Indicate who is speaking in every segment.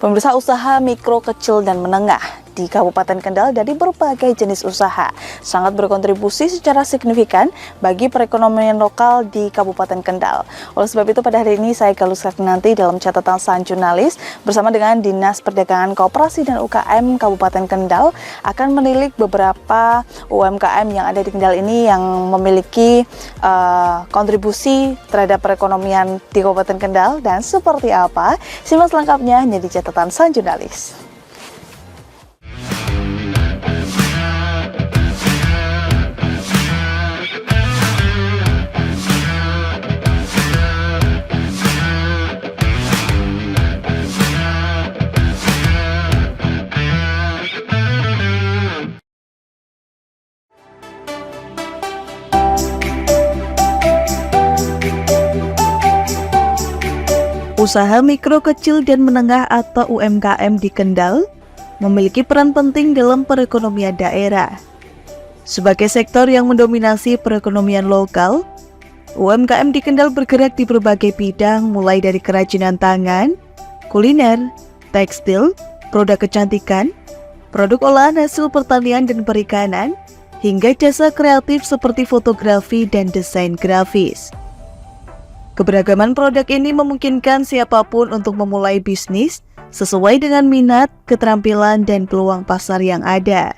Speaker 1: Pemirsa, usaha mikro, kecil, dan menengah di Kabupaten Kendal dari berbagai jenis usaha sangat berkontribusi secara signifikan bagi perekonomian lokal di Kabupaten Kendal. Oleh sebab itu, pada hari ini saya Galus nanti dalam catatan sang jurnalis bersama dengan Dinas Perdagangan Koperasi dan UKM Kabupaten Kendal akan menilik beberapa UMKM yang ada di Kendal ini yang memiliki kontribusi terhadap perekonomian di Kabupaten Kendal, dan seperti apa. Simak selengkapnya hanya di catatan sang jurnalis. Usaha mikro, kecil, dan menengah atau UMKM di Kendal memiliki peran penting dalam perekonomian daerah. Sebagai sektor yang mendominasi perekonomian lokal, UMKM di Kendal bergerak di berbagai bidang mulai dari kerajinan tangan, kuliner, tekstil, produk kecantikan, produk olahan hasil pertanian dan perikanan, hingga jasa kreatif seperti fotografi dan desain grafis. Keberagaman produk ini memungkinkan siapapun untuk memulai bisnis sesuai dengan minat, keterampilan, dan peluang pasar yang ada.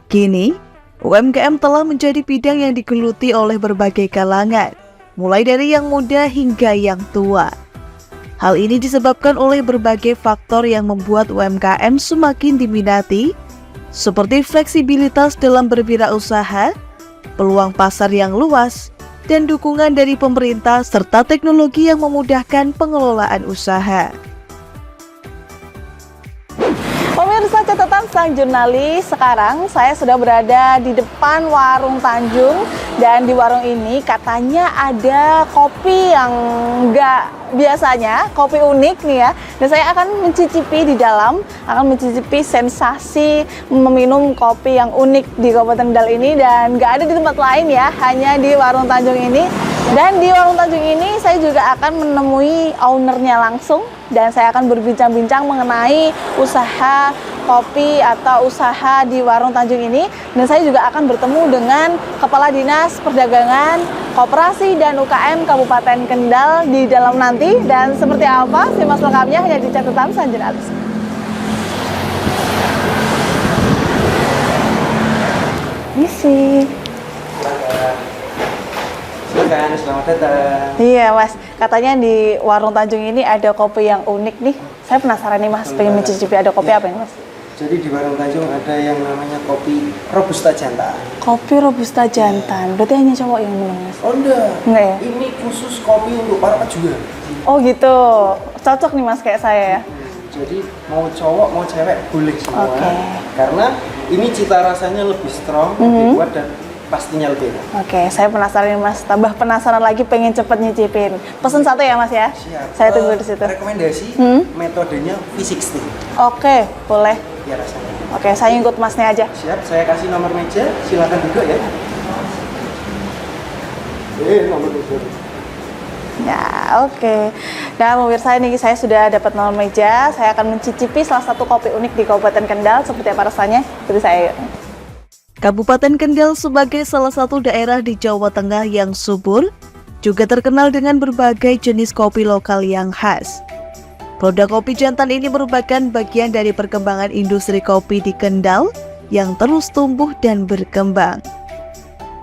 Speaker 1: Kini, UMKM telah menjadi bidang yang digeluti oleh berbagai kalangan, mulai dari yang muda hingga yang tua. Hal ini disebabkan oleh berbagai faktor yang membuat UMKM semakin diminati, seperti fleksibilitas dalam berwirausaha, peluang pasar yang luas, dan dukungan dari pemerintah serta teknologi yang memudahkan pengelolaan usaha. Pemirsa catatan sang jurnalis, sekarang saya sudah berada di depan warung Tanjung, dan di warung ini katanya ada kopi yang nggak biasanya, kopi unik nih ya. Dan saya akan mencicipi di dalam, akan mencicipi sensasi meminum kopi yang unik di Kabupaten Kendal ini, dan nggak ada di tempat lain ya, hanya di warung Tanjung ini. Dan di warung Tanjung ini saya juga akan menemui ownernya langsung, dan saya akan berbincang-bincang mengenai usaha kopi atau usaha di warung Tanjung ini. Dan saya juga akan bertemu dengan Kepala Dinas Perdagangan, Koperasi, dan UKM Kabupaten Kendal di dalam nanti. Dan seperti apa, simak selengkapnya hanya di catatan sang jurnalis. Misi.
Speaker 2: Silakan, selamat datang.
Speaker 1: Iya Mas, katanya di warung Tanjung ini ada kopi yang unik nih. Saya penasaran nih Mas, pengen mencicipi ada kopi apa ini Mas?
Speaker 2: Jadi di warung Tanjung ada yang namanya kopi Robusta Jantan.
Speaker 1: Kopi Robusta Jantan, berarti hanya cowok yang minum Mas?
Speaker 2: Oh enggak
Speaker 1: ya?
Speaker 2: Ini khusus kopi untuk para pejuang.
Speaker 1: Oh gitu, cocok nih Mas kayak saya ya?
Speaker 2: Jadi mau cowok mau cewek boleh semua. Karena ini cita rasanya lebih strong, lebih kuat, dan pastinya lebih enak.
Speaker 1: Oke, saya penasaran Mas, tambah penasaran lagi, pengen cepet nyicipin. Pesen satu ya Mas ya?
Speaker 2: Siap.
Speaker 1: Saya tunggu di situ.
Speaker 2: Rekomendasi metodenya V60.
Speaker 1: Oke, boleh.
Speaker 2: Ya rasanya.
Speaker 1: Oke, saya ikut Masnya aja.
Speaker 2: Siap, saya kasih nomor meja, silakan duduk ya. Nomor meja.
Speaker 1: Ya, oke. Dan pemirsa, ini saya sudah dapat nomor meja. Saya akan mencicipi salah satu kopi unik di Kabupaten Kendal. Seperti apa rasanya? Ikuti saya. Kabupaten Kendal sebagai salah satu daerah di Jawa Tengah yang subur, juga terkenal dengan berbagai jenis kopi lokal yang khas. Produk kopi jantan ini merupakan bagian dari perkembangan industri kopi di Kendal yang terus tumbuh dan berkembang.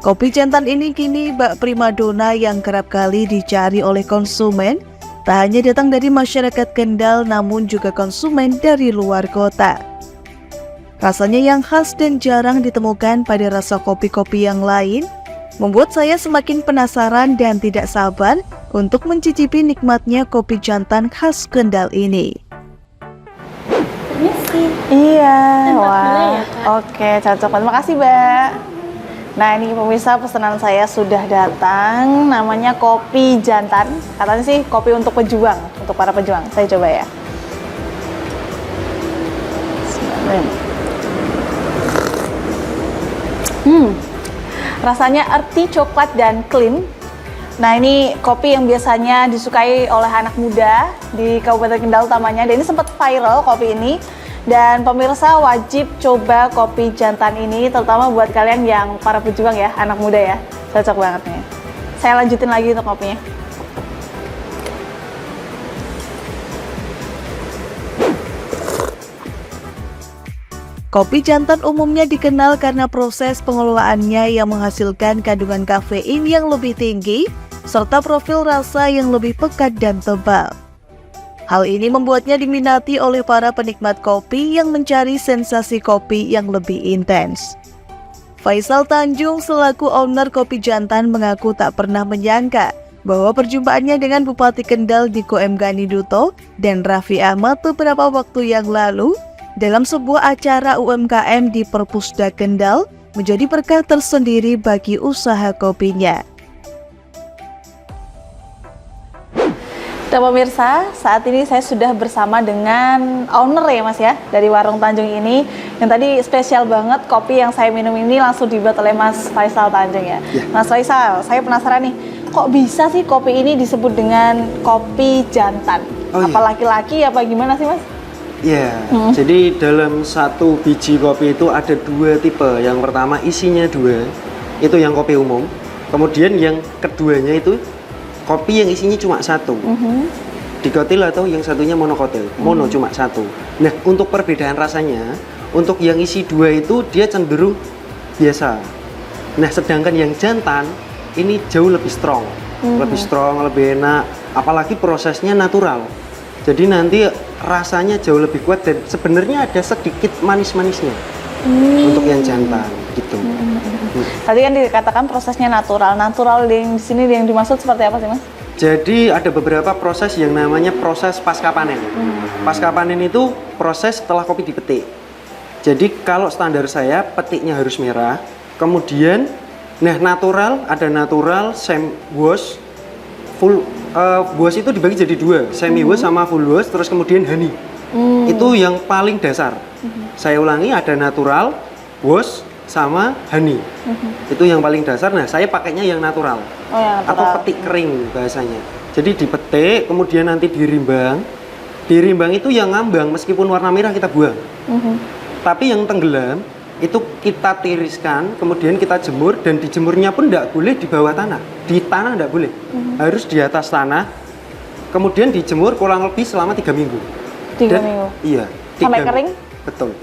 Speaker 1: Kopi jantan ini kini bak primadona yang kerap kali dicari oleh konsumen, tak hanya datang dari masyarakat Kendal namun juga konsumen dari luar kota. Rasanya yang khas dan jarang ditemukan pada rasa kopi-kopi yang lain, membuat saya semakin penasaran dan tidak sabar untuk mencicipi nikmatnya kopi jantan khas Kendal ini.
Speaker 3: Permisi.
Speaker 1: Iya,
Speaker 3: wah. Ya,
Speaker 1: oke, cocok. Terima kasih, Mbak. Nah, ini pemirsa, pesanan saya sudah datang. Namanya kopi jantan. Katanya sih kopi untuk pejuang, untuk para pejuang. Saya coba ya. Rasanya earthy, coklat, dan clean.
Speaker 3: Nah, ini kopi yang biasanya disukai oleh anak muda di Kabupaten Kendal utamanya. Dan ini sempat viral kopi ini. Dan pemirsa wajib coba kopi jantan ini, terutama buat kalian yang para pejuang ya, anak muda ya. Cocok banget nih. Saya lanjutin lagi untuk kopinya.
Speaker 1: Kopi jantan umumnya dikenal karena proses pengelolaannya yang menghasilkan kandungan kafein yang lebih tinggi, serta profil rasa yang lebih pekat dan tebal. Hal ini membuatnya diminati oleh para penikmat kopi yang mencari sensasi kopi yang lebih intens. Faisal Tanjung selaku owner Kopi Jantan mengaku tak pernah menyangka bahwa perjumpaannya dengan Bupati Kendal Diko M. Ganiduto dan Raffi Ahmad beberapa waktu yang lalu dalam sebuah acara UMKM di Perpusda Kendal menjadi berkah tersendiri bagi usaha kopinya.
Speaker 3: Dan pemirsa, saat ini saya sudah bersama dengan owner ya Mas ya, dari Warung Tanjung ini. Yang tadi spesial banget, kopi yang saya minum ini langsung dibuat oleh Mas Faisal Tanjung ya. Mas Faisal, saya penasaran nih, kok bisa sih kopi ini disebut dengan kopi jantan? Apa laki-laki apa gimana sih Mas?
Speaker 2: Ya, jadi dalam satu biji kopi itu ada dua tipe. Yang pertama isinya dua, itu yang kopi umum. Kemudian yang keduanya itu kopi yang isinya cuma satu, dikotil atau yang satunya monokotil, mono cuma satu. Nah, untuk perbedaan rasanya, untuk yang isi dua itu dia cenderung biasa. Nah, sedangkan yang jantan ini jauh lebih strong, lebih enak, apalagi prosesnya natural. Jadi nanti rasanya jauh lebih kuat dan sebenarnya ada sedikit manis-manisnya untuk yang jantan gitu.
Speaker 3: Tadi kan dikatakan prosesnya natural. Natural di sini yang dimaksud seperti apa sih Mas?
Speaker 2: Jadi ada beberapa proses yang namanya proses pasca panen. Pasca panen itu proses setelah kopi dipetik. Jadi kalau standar saya petiknya harus merah. Kemudian, natural ada natural, semi wash, full wash itu dibagi jadi dua, semi wash sama full wash, terus kemudian honey. Itu yang paling dasar. Saya ulangi, ada natural, wash, sama honey. Itu yang paling dasar. Nah, saya pakainya yang natural. Atau petik kering bahasanya. Jadi dipetik, kemudian nanti dirimbang. Dirimbang itu yang ngambang, meskipun warna merah kita buang. Tapi yang tenggelam itu kita tiriskan, kemudian kita jemur, dan dijemurnya pun tidak boleh di bawah tanah. Di tanah tidak boleh, harus di atas tanah. Kemudian dijemur kurang lebih selama 3 minggu.
Speaker 3: 3 minggu?
Speaker 2: Iya.
Speaker 3: Sampai kering?
Speaker 2: Betul.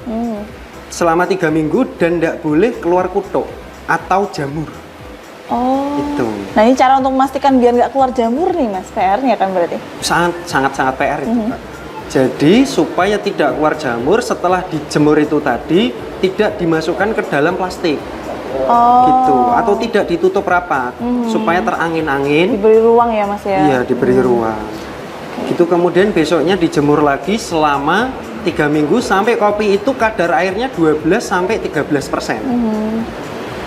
Speaker 2: Selama 3 minggu dan tidak boleh keluar kutuk atau jamur. Itu.
Speaker 3: Nah, ini cara untuk memastikan biar nggak keluar jamur nih Mas, PR-nya kan berarti?
Speaker 2: Sangat PR itu Pak. Jadi supaya tidak keluar jamur, setelah dijemur itu tadi tidak dimasukkan ke dalam plastik, gitu, atau tidak ditutup rapat, supaya terangin-angin.
Speaker 3: Diberi ruang ya Mas ya?
Speaker 2: Iya, diberi ruang. Gitu, kemudian besoknya dijemur lagi selama 3 minggu sampai kopi itu kadar airnya 12-13%.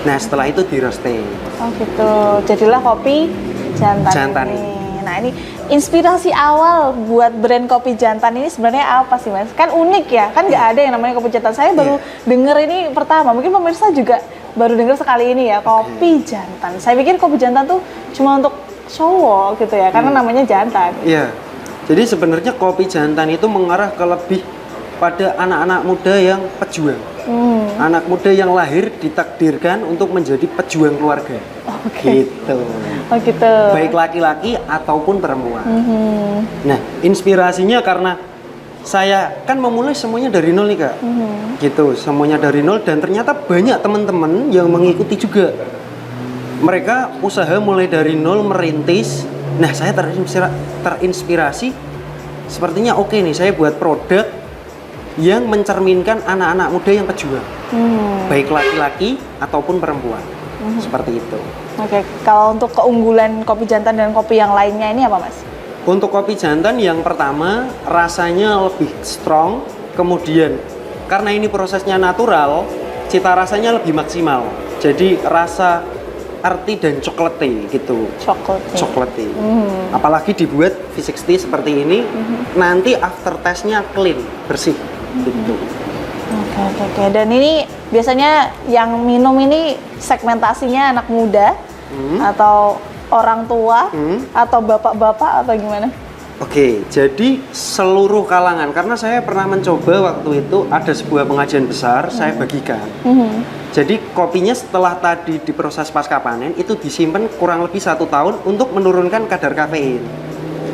Speaker 2: Nah, setelah itu di roasting.
Speaker 3: Oh gitu, jadilah kopi jantan ini. Nah, ini inspirasi awal buat brand kopi jantan ini sebenarnya apa sih Mas? Kan unik ya, kan nggak ada yang namanya kopi jantan. Saya baru denger ini pertama, mungkin pemirsa juga baru denger sekali ini ya, kopi jantan. Saya pikir kopi jantan tuh cuma untuk cowok gitu ya, karena namanya jantan.
Speaker 2: Iya, jadi sebenarnya kopi jantan itu mengarah ke lebih pada anak-anak muda yang pejuang. Anak muda yang lahir ditakdirkan untuk menjadi pejuang keluarga. Gitu.
Speaker 3: Oh gitu.
Speaker 2: Baik laki-laki ataupun perempuan. Nah, inspirasinya karena saya kan memulai semuanya dari nol nih Kak. Gitu, semuanya dari nol, dan ternyata banyak teman-teman yang mengikuti juga. Mereka usaha mulai dari nol, merintis. Nah, saya terinspirasi. Sepertinya oke nih, saya buat produk yang mencerminkan anak-anak muda yang pejuang, baik laki-laki ataupun perempuan, seperti itu.
Speaker 3: Oke, kalau untuk keunggulan kopi jantan dan kopi yang lainnya ini apa Mas?
Speaker 2: Untuk kopi jantan yang pertama rasanya lebih strong, kemudian karena ini prosesnya natural, cita rasanya lebih maksimal. Jadi rasa arti dan coklete gitu. Coklete. Apalagi dibuat V60 seperti ini, nanti after taste-nya clean, bersih gitu.
Speaker 3: Oke. Dan ini biasanya yang minum ini segmentasinya anak muda atau orang tua atau bapak-bapak atau gimana?
Speaker 2: Oke, jadi seluruh kalangan, karena saya pernah mencoba waktu itu ada sebuah pengajian besar, saya bagikan. Jadi kopinya setelah tadi diproses pasca panen itu disimpan kurang lebih 1 tahun untuk menurunkan kadar kafein.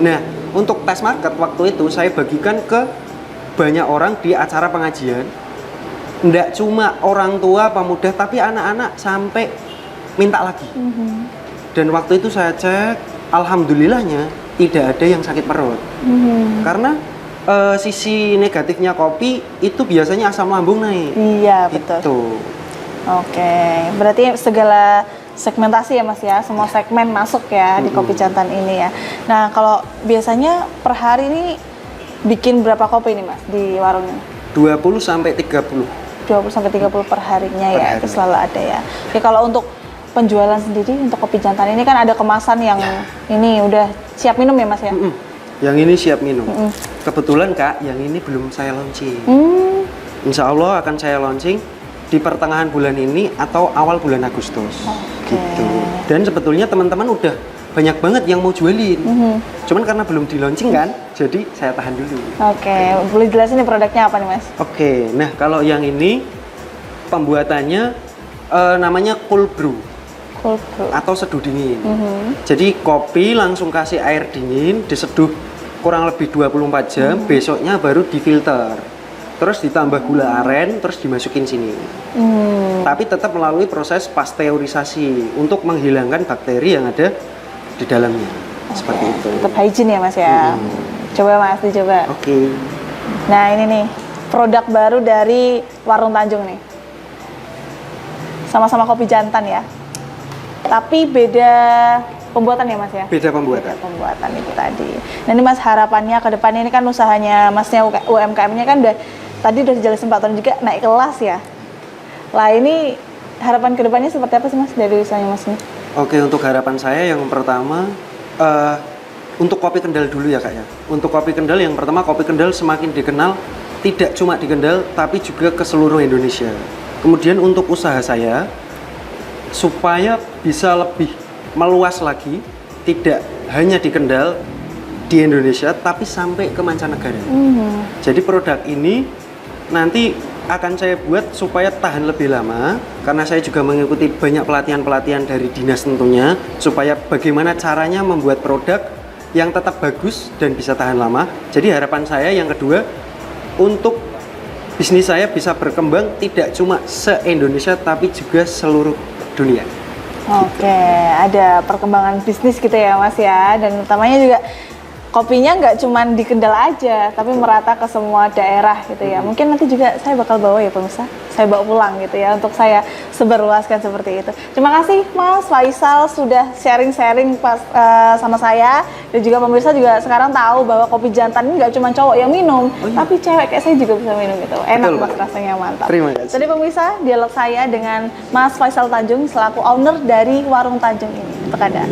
Speaker 2: Nah, untuk tes market waktu itu saya bagikan ke banyak orang di acara pengajian. Nggak cuma orang tua, pemuda, tapi anak-anak sampai minta lagi. Dan waktu itu saya cek, alhamdulillahnya tidak ada yang sakit perut. Karena sisi negatifnya kopi itu biasanya asam lambung naik.
Speaker 3: Iya, betul.
Speaker 2: Itu.
Speaker 3: Oke, berarti segala segmentasi ya Mas ya, semua segmen masuk ya di kopi jantan ini ya. Nah, kalau biasanya per hari ini bikin berapa kopi nih Mas di warungnya?
Speaker 2: 20 sampai 30.
Speaker 3: 20 sampai 30 per harinya
Speaker 2: Per
Speaker 3: ya,
Speaker 2: hari.
Speaker 3: itu selalu ada ya. Oke, kalau untuk penjualan sendiri untuk kopi jantan ini kan ada kemasan yang ini udah siap minum ya Mas ya?
Speaker 2: Yang ini siap minum. Kebetulan Kak, yang ini belum saya launching. Insya Allah akan saya launching di pertengahan bulan ini atau awal bulan Agustus. Gitu. Dan sebetulnya teman-teman udah banyak banget yang mau jualin. Cuman karena belum di launching kan, jadi saya tahan dulu.
Speaker 3: Oke, boleh jelasin nih produknya apa nih Mas?
Speaker 2: Oke, nah kalau yang ini pembuatannya namanya cold brew
Speaker 3: Cold brew.
Speaker 2: atau seduh dingin. Jadi kopi langsung kasih air dingin, diseduh kurang lebih 24 jam, besoknya baru difilter. Terus ditambah gula aren, terus dimasukin sini. Tapi tetap melalui proses pasteurisasi untuk menghilangkan bakteri yang ada di dalamnya. Seperti itu.
Speaker 3: Tetap hygiene ya Mas ya. Coba Mas, dicoba.
Speaker 2: Oke.
Speaker 3: Nah, ini nih produk baru dari Warung Tanjung nih. Sama-sama kopi jantan ya. Tapi beda pembuatan ya Mas ya?
Speaker 2: Beda pembuatan.
Speaker 3: Beda pembuatan itu tadi. Nah, ini Mas harapannya ke depannya ini kan usahanya Masnya UMKM-nya kan tadi udah dijelasin Pak Tony juga naik kelas ya. Lah ini harapan ke depannya seperti apa sih Mas dari usahanya Mas ini?
Speaker 2: Oke, untuk harapan saya yang pertama untuk kopi Kendal dulu ya Kak ya. Untuk kopi Kendal yang pertama, kopi Kendal semakin dikenal tidak cuma di Kendal tapi juga ke seluruh Indonesia. Kemudian untuk usaha saya supaya bisa lebih meluas lagi, tidak hanya di Kendal di Indonesia tapi sampai ke mancanegara. Jadi produk ini nanti akan saya buat supaya tahan lebih lama, karena saya juga mengikuti banyak pelatihan-pelatihan dari dinas tentunya, supaya bagaimana caranya membuat produk yang tetap bagus dan bisa tahan lama. Jadi harapan saya yang kedua, untuk bisnis saya bisa berkembang tidak cuma se-Indonesia tapi juga seluruh dunia.
Speaker 3: Oke, ada perkembangan bisnis gitu ya Mas ya, dan utamanya juga kopinya nggak cuma di Kendal aja, tapi merata ke semua daerah gitu ya. Mungkin nanti juga saya bakal bawa ya pemirsa, saya bawa pulang gitu ya, untuk saya sebarluaskan seperti itu. Terima kasih Mas Faisal sudah sharing-sharing sama saya, dan juga pemirsa juga sekarang tahu bahwa kopi jantan ini nggak cuma cowok yang minum, tapi cewek kayak saya juga bisa minum gitu. Enak
Speaker 2: Betul,
Speaker 3: Mas,
Speaker 2: Pak.
Speaker 3: rasanya mantap.
Speaker 2: Terima kasih.
Speaker 3: Tadi pemirsa, dialog saya dengan Mas Faisal Tanjung selaku owner dari Warung Tanjung ini. Untuk Anda.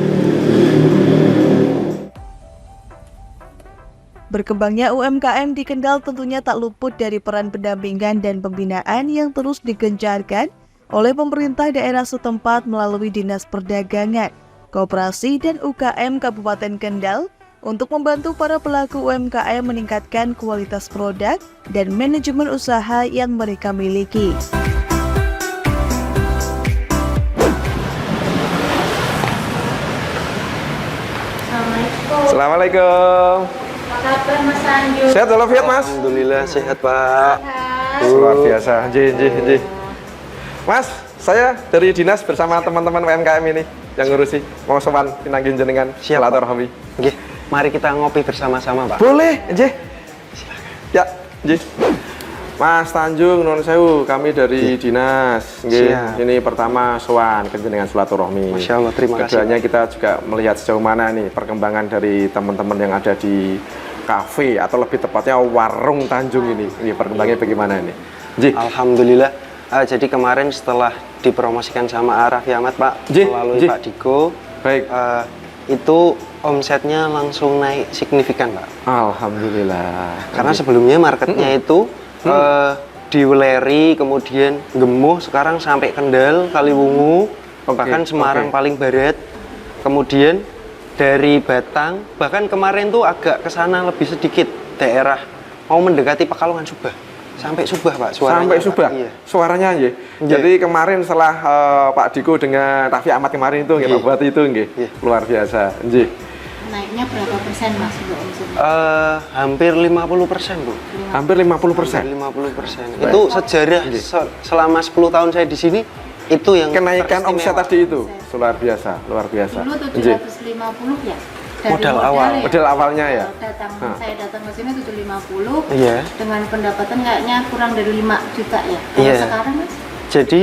Speaker 1: Berkembangnya UMKM di Kendal tentunya tak luput dari peran pendampingan dan pembinaan yang terus digencarkan oleh pemerintah daerah setempat melalui Dinas Perdagangan, Koperasi dan UKM Kabupaten Kendal untuk membantu para pelaku UMKM meningkatkan kualitas produk dan manajemen usaha yang mereka miliki.
Speaker 4: Assalamualaikum.
Speaker 3: Apa kabar Mas Tanjung?
Speaker 4: Sehat walafiat Mas?
Speaker 2: Alhamdulillah sehat Pak.
Speaker 4: Luar biasa. Jih. Mas, saya dari dinas bersama teman-teman UMKM ini yang ngurusi mau sowan pinanggih jenengan
Speaker 2: Siap, Pak.
Speaker 4: silaturahmi.
Speaker 2: Nggih, mari kita ngopi bersama-sama Pak.
Speaker 4: Boleh, nggih. Ya, nggih. Mas Tanjung, nuwun sewu, kami dari dinas. Nggih,
Speaker 2: Siap.
Speaker 4: ini pertama sowan ke jenengan silaturahmi.
Speaker 2: Masya Allah, terima kasih,
Speaker 4: Keduanya kita juga melihat sejauh mana nih perkembangan dari teman-teman yang ada di kafe atau lebih tepatnya warung Tanjung ini. Ini perkembangannya bagaimana ini? Nggih.
Speaker 2: Alhamdulillah. Jadi kemarin setelah dipromosikan sama Raffi Ahmad Pak,
Speaker 4: Nggih,
Speaker 2: melalui
Speaker 4: nggih.
Speaker 2: Pak Diko,
Speaker 4: Baik.
Speaker 2: itu omsetnya langsung naik signifikan Pak.
Speaker 4: Alhamdulillah.
Speaker 2: Karena sebelumnya marketnya itu di Weleri, kemudian Gemuh, sekarang sampai Kendal, Kaliwungu,
Speaker 4: Oke,
Speaker 2: bahkan Semarang
Speaker 4: oke.
Speaker 2: paling barat. kemudian dari Batang, bahkan kemarin tuh agak ke sana lebih sedikit daerah mau mendekati Pekalongan Subah. Sampai Subah, Pak, suaranya.
Speaker 4: Sampai
Speaker 2: Pak.
Speaker 4: Subah.
Speaker 2: Iya.
Speaker 4: Suaranya nggih.
Speaker 2: Iya.
Speaker 4: Jadi kemarin setelah Pak Diko dengan Raffi Ahmad kemarin itu nggih,
Speaker 2: Iya.
Speaker 4: Pak Bupati itu nggih.
Speaker 2: Iya.
Speaker 4: Luar biasa. Nggih.
Speaker 5: Naiknya berapa persen Mas untuk omsetnya?
Speaker 2: Hampir 50%, Bu.
Speaker 4: Hampir 50%.
Speaker 2: 50%. Itu sejarah selama 10 tahun saya di sini itu yang
Speaker 4: Kenaikan omset
Speaker 2: teristimewa.
Speaker 4: tadi itu luar biasa, luar biasa.
Speaker 5: Dulu
Speaker 4: Nggih.
Speaker 5: 750 ya? Dari
Speaker 2: Modal awal.
Speaker 5: ya?
Speaker 4: Modal awalnya ya.
Speaker 5: Saya datang ke sini 750
Speaker 2: Iya.
Speaker 5: dengan pendapatan kayaknya kurang dari 5 juta ya. Kalau
Speaker 2: Iya.
Speaker 5: sekarang Mas?
Speaker 2: Jadi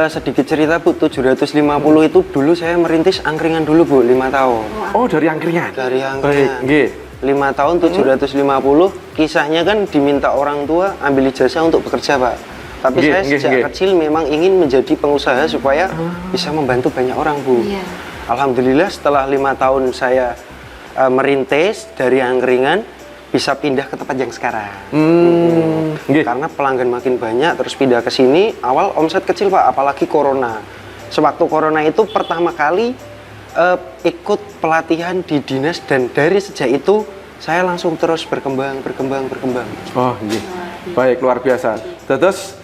Speaker 2: sedikit cerita, Bu, 750 itu dulu saya merintis angkringan dulu, Bu, 5 tahun.
Speaker 4: Oh, dari angkringan.
Speaker 2: Dari
Speaker 4: Baik,
Speaker 2: angkringan.
Speaker 4: nggih.
Speaker 2: 5 tahun 750, kisahnya kan diminta orang tua ambil ijazah untuk bekerja, Pak. Tapi
Speaker 4: Nggih,
Speaker 2: saya
Speaker 4: nggih,
Speaker 2: sejak
Speaker 4: nggih.
Speaker 2: kecil memang ingin menjadi pengusaha supaya bisa membantu banyak orang, Bu.
Speaker 5: Iya.
Speaker 2: Alhamdulillah setelah 5 tahun saya merintis dari angkringan, bisa pindah ke tempat yang sekarang.
Speaker 4: Nggih.
Speaker 2: Karena pelanggan makin banyak, terus pindah ke sini, awal omset kecil, Pak, apalagi corona. Sewaktu corona itu pertama kali ikut pelatihan di dinas, dan dari sejak itu saya langsung terus berkembang.
Speaker 4: Oh, nggih. Baik, luar biasa. Terus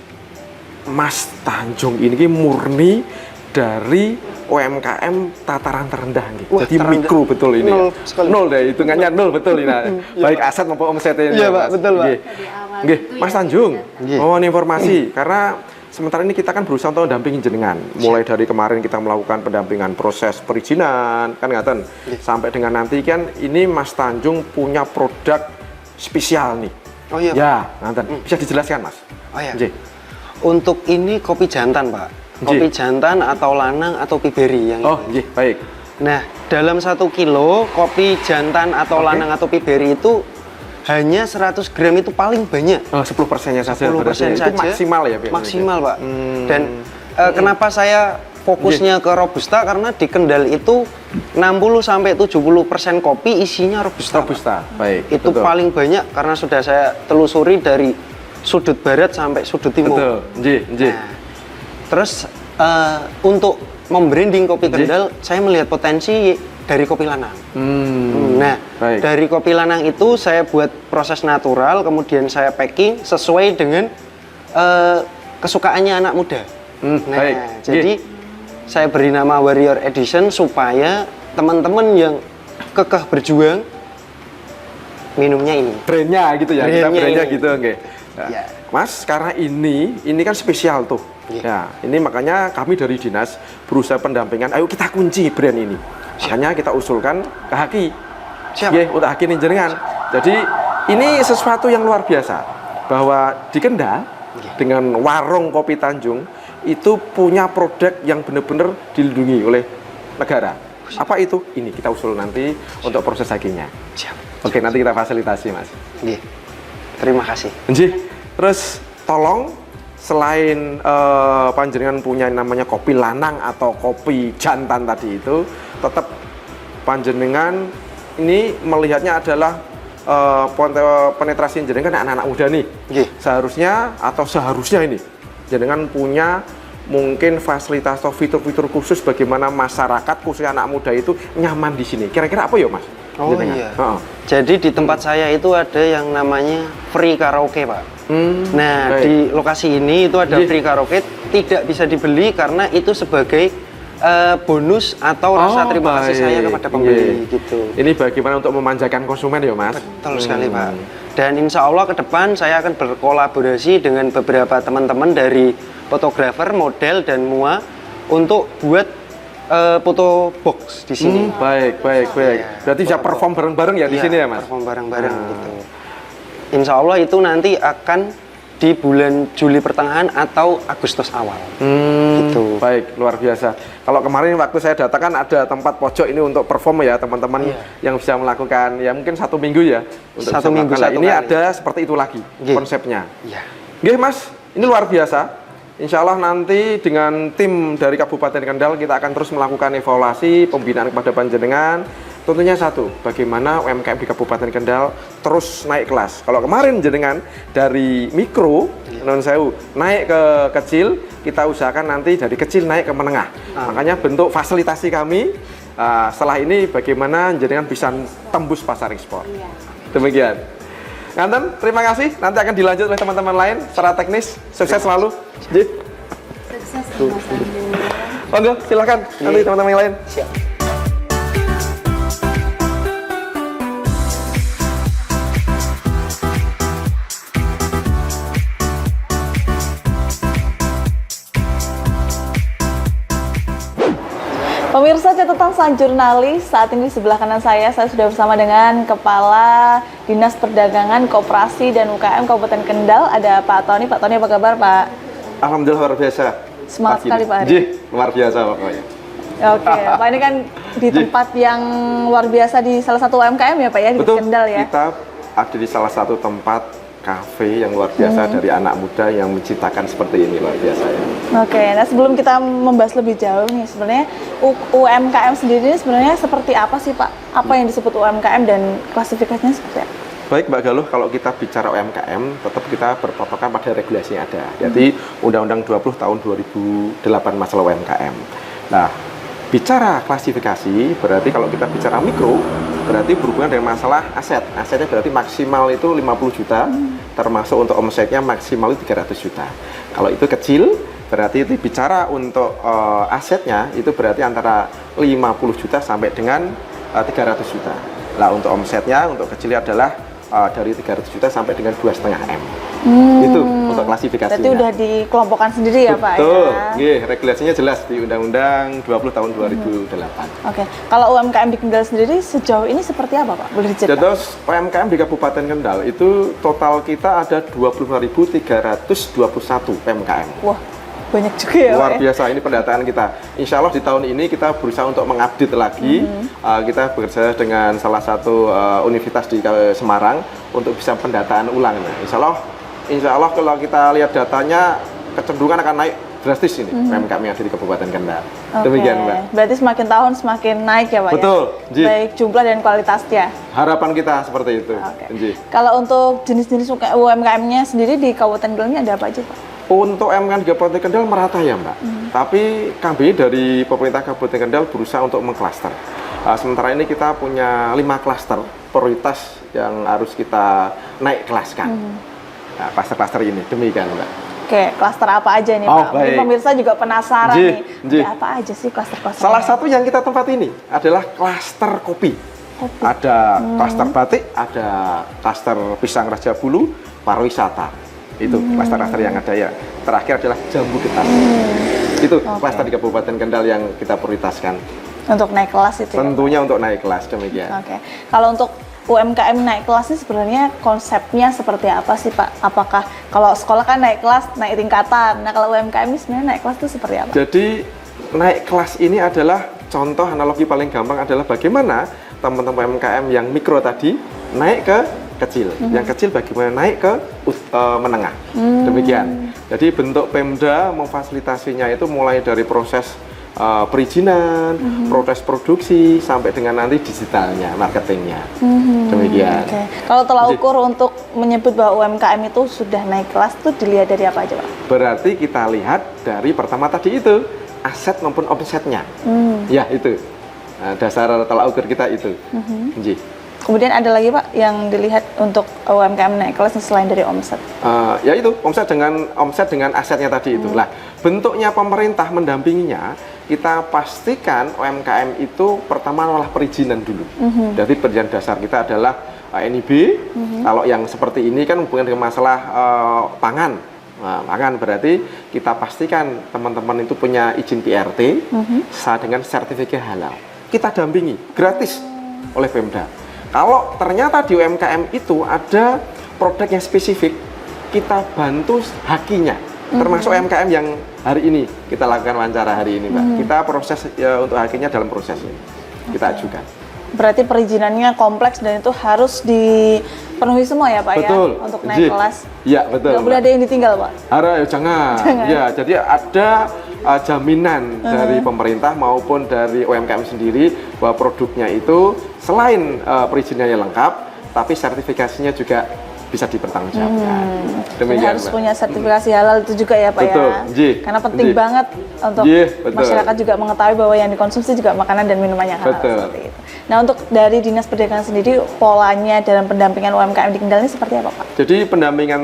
Speaker 4: Mas Tanjung ini ki murni dari UMKM tataran terendah nih.
Speaker 2: Wah,
Speaker 4: Jadi
Speaker 2: terendah.
Speaker 4: mikro betul ini.
Speaker 2: Nol
Speaker 4: ya?
Speaker 2: sekali.
Speaker 4: Nol deh, hitungannya nol betul ini. Baik aset maupun omsetnya.
Speaker 2: Iya, Pak, betul, Pak.
Speaker 4: Nggih.
Speaker 5: Dari awal
Speaker 4: Nggih,
Speaker 5: itu
Speaker 4: Mas
Speaker 5: ya,
Speaker 4: Tanjung.
Speaker 2: Nggih.
Speaker 4: Mohon informasi karena sementara ini kita kan berusaha untuk mendampingi jenengan. Mulai dari kemarin kita melakukan pendampingan proses perizinan, kan ngaten. Sampai dengan nanti kan ini Mas Tanjung punya produk spesial nih.
Speaker 2: Oh iya, Pak.
Speaker 4: Ya, ngaten. Bisa dijelaskan, Mas?
Speaker 2: Oh iya.
Speaker 4: Nggih.
Speaker 2: Untuk ini kopi jantan, Pak. Kopi jantan atau lanang atau piberi yang
Speaker 4: Oh,
Speaker 2: ini.
Speaker 4: nggih, baik.
Speaker 2: Nah, dalam 1 kilo kopi jantan atau lanang atau piberi itu hanya 100 gram itu paling banyak.
Speaker 4: 10%-nya saja.
Speaker 2: 10%
Speaker 4: berarti. Itu
Speaker 2: saja.
Speaker 4: maksimal ya, Pak?
Speaker 2: Maksimal, Pak.
Speaker 4: Hmm.
Speaker 2: Dan kenapa saya fokusnya ke Robusta, karena di Kendal itu 60 sampai 70% kopi isinya Robusta.
Speaker 4: Robusta, baik.
Speaker 2: Itu
Speaker 4: betul.
Speaker 2: paling banyak karena sudah saya telusuri dari sudut barat sampai sudut timur.
Speaker 4: Betul, nggih, nggih.
Speaker 2: Nah, terus untuk membranding kopi
Speaker 4: Nggih.
Speaker 2: Kendal, saya melihat potensi dari kopi lanang. Nah,
Speaker 4: baik.
Speaker 2: dari kopi lanang itu saya buat proses natural, kemudian saya packing sesuai dengan kesukaannya anak muda. Nah,
Speaker 4: baik.
Speaker 2: jadi saya beri nama Warrior Edition supaya teman-teman yang kekeh berjuang minumnya ini.
Speaker 4: Brandnya gitu ya, kita
Speaker 2: Brandnya
Speaker 4: brandnya
Speaker 2: ini.
Speaker 4: gitu, nggih. Nah,
Speaker 2: Ya.
Speaker 4: Mas, karena ini kan spesial tuh.
Speaker 2: Iya.
Speaker 4: Ya, ini makanya kami dari dinas berusaha pendampingan. Ayo kita kunci brand ini. Makanya kita usulkan ke Haki.
Speaker 2: Siap.
Speaker 4: Nggih, untuk Haki jenengan. Jadi ini sesuatu yang luar biasa bahwa di Kendal dengan warung kopi Tanjung itu punya produk yang benar-benar dilindungi oleh negara. Apa itu? Ini kita usul nanti untuk proses hakinya.
Speaker 2: Siap.
Speaker 4: Oke, nanti kita fasilitasi, Mas.
Speaker 2: Nggih. Terima kasih.
Speaker 4: Nggih. Terus tolong selain panjenengan punya namanya kopi lanang atau kopi jantan tadi itu, tetap panjenengan ini melihatnya adalah penetrasi jenengan kan anak-anak muda nih.
Speaker 2: Nggih.
Speaker 4: Seharusnya ini jenengan punya mungkin fasilitas atau fitur-fitur khusus bagaimana masyarakat khususnya anak muda itu nyaman di sini. Kira-kira apa ya, Mas?
Speaker 2: Oh
Speaker 4: Jenengan?
Speaker 2: iya.
Speaker 4: Heeh.
Speaker 2: Jadi di tempat saya itu ada yang namanya free karaoke, Pak. Nah,
Speaker 4: baik.
Speaker 2: di lokasi ini itu ada
Speaker 4: Nggih.
Speaker 2: free karaoke, tidak bisa dibeli karena itu sebagai bonus atau rasa terima kasih saya kepada pembeli
Speaker 4: Nggih.
Speaker 2: gitu.
Speaker 4: Ini bagaimana untuk memanjakan konsumen ya, Mas?
Speaker 2: Betul sekali, Pak. Dan insya Allah ke depan saya akan berkolaborasi dengan beberapa teman-teman dari fotografer, model, dan MUA untuk buat foto box di sini.
Speaker 4: Baik.
Speaker 2: Iya.
Speaker 4: Berarti bisa perform bareng-bareng ya di
Speaker 2: Iya,
Speaker 4: sini ya, Mas?
Speaker 2: perform bareng-bareng gitu. Insya Allah itu nanti akan di bulan Juli pertengahan atau Agustus awal. Gitu.
Speaker 4: Baik, luar biasa. Kalau kemarin waktu saya datang kan ada tempat pojok ini untuk perform ya teman-teman
Speaker 2: Iya.
Speaker 4: yang bisa melakukan ya mungkin 1 minggu ya untuk
Speaker 2: Satu
Speaker 4: bisa
Speaker 2: minggu,
Speaker 4: melakukan.
Speaker 2: satu
Speaker 4: Ini
Speaker 2: kali.
Speaker 4: ada seperti itu lagi
Speaker 2: Nggih.
Speaker 4: konsepnya.
Speaker 2: Iya.
Speaker 4: Nggih, Mas, ini luar biasa. Insya Allah nanti dengan tim dari Kabupaten Kendal kita akan terus melakukan evaluasi pembinaan kepada panjenengan. Tentunya satu, bagaimana UMKM di Kabupaten Kendal terus naik kelas. Kalau kemarin jenengan dari mikro, non sewu, naik ke kecil, kita usahakan nanti dari kecil naik ke menengah. Makanya bentuk fasilitasi kami setelah ini bagaimana jenengan bisa tembus pasar ekspor.
Speaker 5: Iya.
Speaker 4: Demikian. Nganten, terima kasih. Nanti akan dilanjut oleh teman-teman lain secara teknis. Sukses selalu. Ji.
Speaker 5: Sukses Mas Andu.
Speaker 4: Monggo, silakan. Nanti teman-teman yang lain.
Speaker 2: Siap.
Speaker 3: Pemirsa catatan sang jurnalis, saat ini di sebelah kanan saya sudah bersama dengan Kepala Dinas Perdagangan, Koperasi dan UKM Kabupaten Kendal, ada Pak Tony. Pak Tony, apa kabar Pak?
Speaker 4: Alhamdulillah luar biasa.
Speaker 3: Semangat sekali Pak Hari.
Speaker 4: Ji, luar biasa pokoknya.
Speaker 3: Oke, Pak, ini kan di tempat yang luar biasa di salah satu UMKM ya Pak ya, di
Speaker 4: Betul,
Speaker 3: Kendal ya?
Speaker 4: kita ada di salah satu tempat kafe yang luar biasa dari anak muda yang menciptakan seperti ini, luar biasa ya.
Speaker 3: Oke, nah sebelum kita membahas lebih jauh nih, sebenarnya UMKM sendiri ini sebenarnya seperti apa sih Pak? Apa yang disebut UMKM dan klasifikasinya seperti apa?
Speaker 4: Baik Mbak Galuh, kalau kita bicara UMKM, tetap kita berpatokan pada regulasi yang ada. Jadi Undang-Undang 20 tahun 2008 masalah UMKM. Nah, bicara klasifikasi, berarti kalau kita bicara mikro, berarti berhubungan dengan masalah aset. Asetnya berarti maksimal itu 50 juta, termasuk untuk omsetnya maksimal itu 300 juta. Kalau itu kecil, berarti itu bicara untuk asetnya, itu berarti antara 50 juta sampai dengan 300 juta. Nah, untuk omsetnya, untuk kecil adalah dari 300 juta sampai dengan 2,5 M. Itu untuk klasifikasinya.
Speaker 3: Berarti udah dikelompokkan sendiri ya Pak
Speaker 4: Betul.
Speaker 3: ya?
Speaker 4: Regulasinya jelas di Undang-Undang 20 tahun 2008.
Speaker 3: Oke, kalau UMKM di Kendal sendiri sejauh ini seperti apa Pak? Boleh diceritakan?
Speaker 4: Jadi UMKM di Kabupaten Kendal itu total kita ada 25.321 UMKM.
Speaker 3: Wah, banyak juga ya
Speaker 4: Luar
Speaker 3: Pak ya?
Speaker 4: biasa, ini pendataan kita. Insya Allah di tahun ini kita berusaha untuk mengupdate lagi. Kita bekerja dengan salah satu universitas di Semarang untuk bisa pendataan ulang. Insya Allah kalau kita lihat datanya kecenderungan akan naik drastis ini UMKM yang ada di Kabupaten Kendal.
Speaker 3: Oke,
Speaker 4: Demikian Mbak.
Speaker 3: berarti semakin tahun semakin naik ya Pak
Speaker 4: Betul,
Speaker 3: ya?
Speaker 4: Ji.
Speaker 3: Baik jumlah dan kualitasnya.
Speaker 4: Harapan kita seperti itu.
Speaker 3: Oke.
Speaker 4: Ji.
Speaker 3: Kalau untuk jenis-jenis UMKM-nya sendiri di Kabupaten Kendal ini ada apa aja Pak?
Speaker 4: Untuk UMKM di Kabupaten Kendal merata ya Mbak. Tapi kami dari pemerintah Kabupaten Kendal berusaha untuk mengklaster. Sementara ini kita punya 5 klaster prioritas yang harus kita naik kelaskan. Nah, klaster-klaster ini demikian Mbak.
Speaker 3: Oke, klaster apa aja nih Pak? Mungkin
Speaker 4: baik.
Speaker 3: pemirsa juga penasaran
Speaker 4: Ji,
Speaker 3: nih.
Speaker 4: Ji.
Speaker 3: Ada apa aja sih klaster-klaster?
Speaker 4: Salah satu yang kita tempat ini adalah klaster kopi. Ada klaster batik, ada klaster pisang Raja Bulu, pariwisata. Itu klaster-klaster yang ada ya. Terakhir adalah jambu getah. Itu klaster di Kabupaten Kendal yang kita prioritaskan.
Speaker 3: Untuk naik kelas itu ya?
Speaker 4: Tentunya untuk naik kelas demikian.
Speaker 3: Oke. Kalau untuk UMKM naik kelas ini sebenarnya konsepnya seperti apa sih Pak? Apakah kalau sekolah kan naik kelas, naik tingkatan. Nah kalau UMKM ini sebenarnya naik kelas itu seperti apa?
Speaker 4: Jadi naik kelas ini adalah contoh analogi paling gampang adalah bagaimana teman-teman UMKM yang mikro tadi naik ke kecil, yang kecil bagaimana naik ke menengah. Demikian. Jadi bentuk Pemda memfasilitasinya itu mulai dari proses perizinan, proses produksi sampai dengan nanti digitalnya, marketingnya. Demikian.
Speaker 3: Oke. Kalau tolak ukur untuk menyebut bahwa UMKM itu sudah naik kelas itu dilihat dari apa aja Pak?
Speaker 4: Berarti kita lihat dari pertama tadi itu aset maupun omsetnya. Ya itu. Nah, dasar tolak ukur kita itu. Nji.
Speaker 3: Kemudian ada lagi Pak yang dilihat untuk UMKM naik kelas selain dari omset?
Speaker 4: Ya itu omset dengan asetnya tadi itu. Lah bentuknya pemerintah mendampinginya, kita pastikan UMKM itu pertama adalah perizinan dulu. Jadi perizinan dasar kita adalah NIB. Kalau yang seperti ini kan hubungan dengan masalah pangan. Nah, pangan berarti kita pastikan teman-teman itu punya izin PRT dengan sertifikat halal. Kita dampingi gratis oleh Pemda. Kalau ternyata di UMKM itu ada produk yang spesifik, kita bantu hakinya. Termasuk UMKM yang hari ini kita lakukan wawancara hari ini, Mbak. Kita proses untuk hakinya dalam proses ini. Kita ajukan.
Speaker 3: Berarti perizinannya kompleks dan itu harus dipenuhi semua ya Pak
Speaker 4: Betul.
Speaker 3: ya untuk naik kelas.
Speaker 4: Iya, betul.
Speaker 3: Nggak boleh ada yang ditinggal Pak.
Speaker 4: Jangan. Ya, jadi ada jaminan dari pemerintah maupun dari UMKM sendiri bahwa produknya itu selain perizinannya lengkap, tapi sertifikasinya juga bisa dipertanggungjawabkan.
Speaker 3: Dan
Speaker 4: Demikian,
Speaker 3: harus
Speaker 4: Mbak.
Speaker 3: punya sertifikasi halal itu juga ya Pak
Speaker 4: Betul,
Speaker 3: ya.
Speaker 4: Ji.
Speaker 3: Karena penting
Speaker 4: Ji.
Speaker 3: banget untuk
Speaker 4: Ji, betul.
Speaker 3: masyarakat juga mengetahui bahwa yang dikonsumsi juga makanan dan minuman yang halal
Speaker 4: Betul.
Speaker 3: seperti itu. Nah untuk dari Dinas Perdagangan sendiri polanya dalam pendampingan UMKM di Kendal ini seperti apa Pak?
Speaker 4: Jadi pendampingan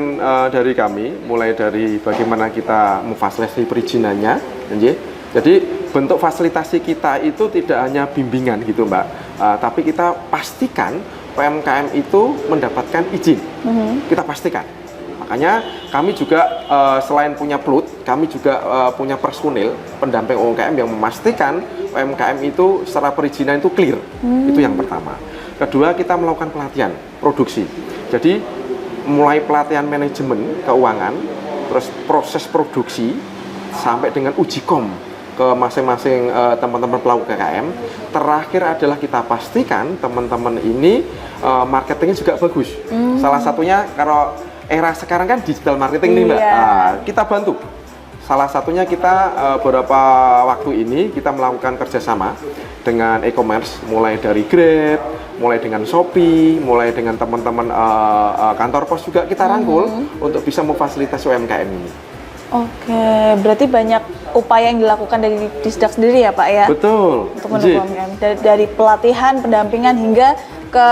Speaker 4: dari kami mulai dari bagaimana kita memfasilitasi perizinannya, nggih. Jadi bentuk fasilitasi kita itu tidak hanya bimbingan gitu Mbak, tapi kita pastikan UMKM itu mendapatkan izin. Kita pastikan. Makanya kami juga selain punya plut, kami juga punya personil pendamping UMKM yang memastikan UMKM itu secara perizinan itu clear. Itu yang pertama. Kedua, kita melakukan pelatihan produksi. Jadi mulai pelatihan manajemen keuangan, terus proses produksi sampai dengan uji kom ke masing-masing teman-teman pelaku UMKM. Terakhir adalah kita pastikan teman-teman ini marketingnya juga bagus. Salah satunya kalau era sekarang kan digital marketing nih Mbak. Kita bantu. Salah satunya kita beberapa waktu ini kita melakukan kerjasama dengan e-commerce, mulai dari Grab, mulai dengan Shopee, mulai dengan teman-teman kantor pos juga kita rangkul untuk bisa memfasilitasi UMKM ini.
Speaker 3: Oke, berarti banyak upaya yang dilakukan dari Disdak sendiri ya Pak ya?
Speaker 4: Betul.
Speaker 3: Untuk mendukung UMKM. Dari pelatihan, pendampingan hingga ke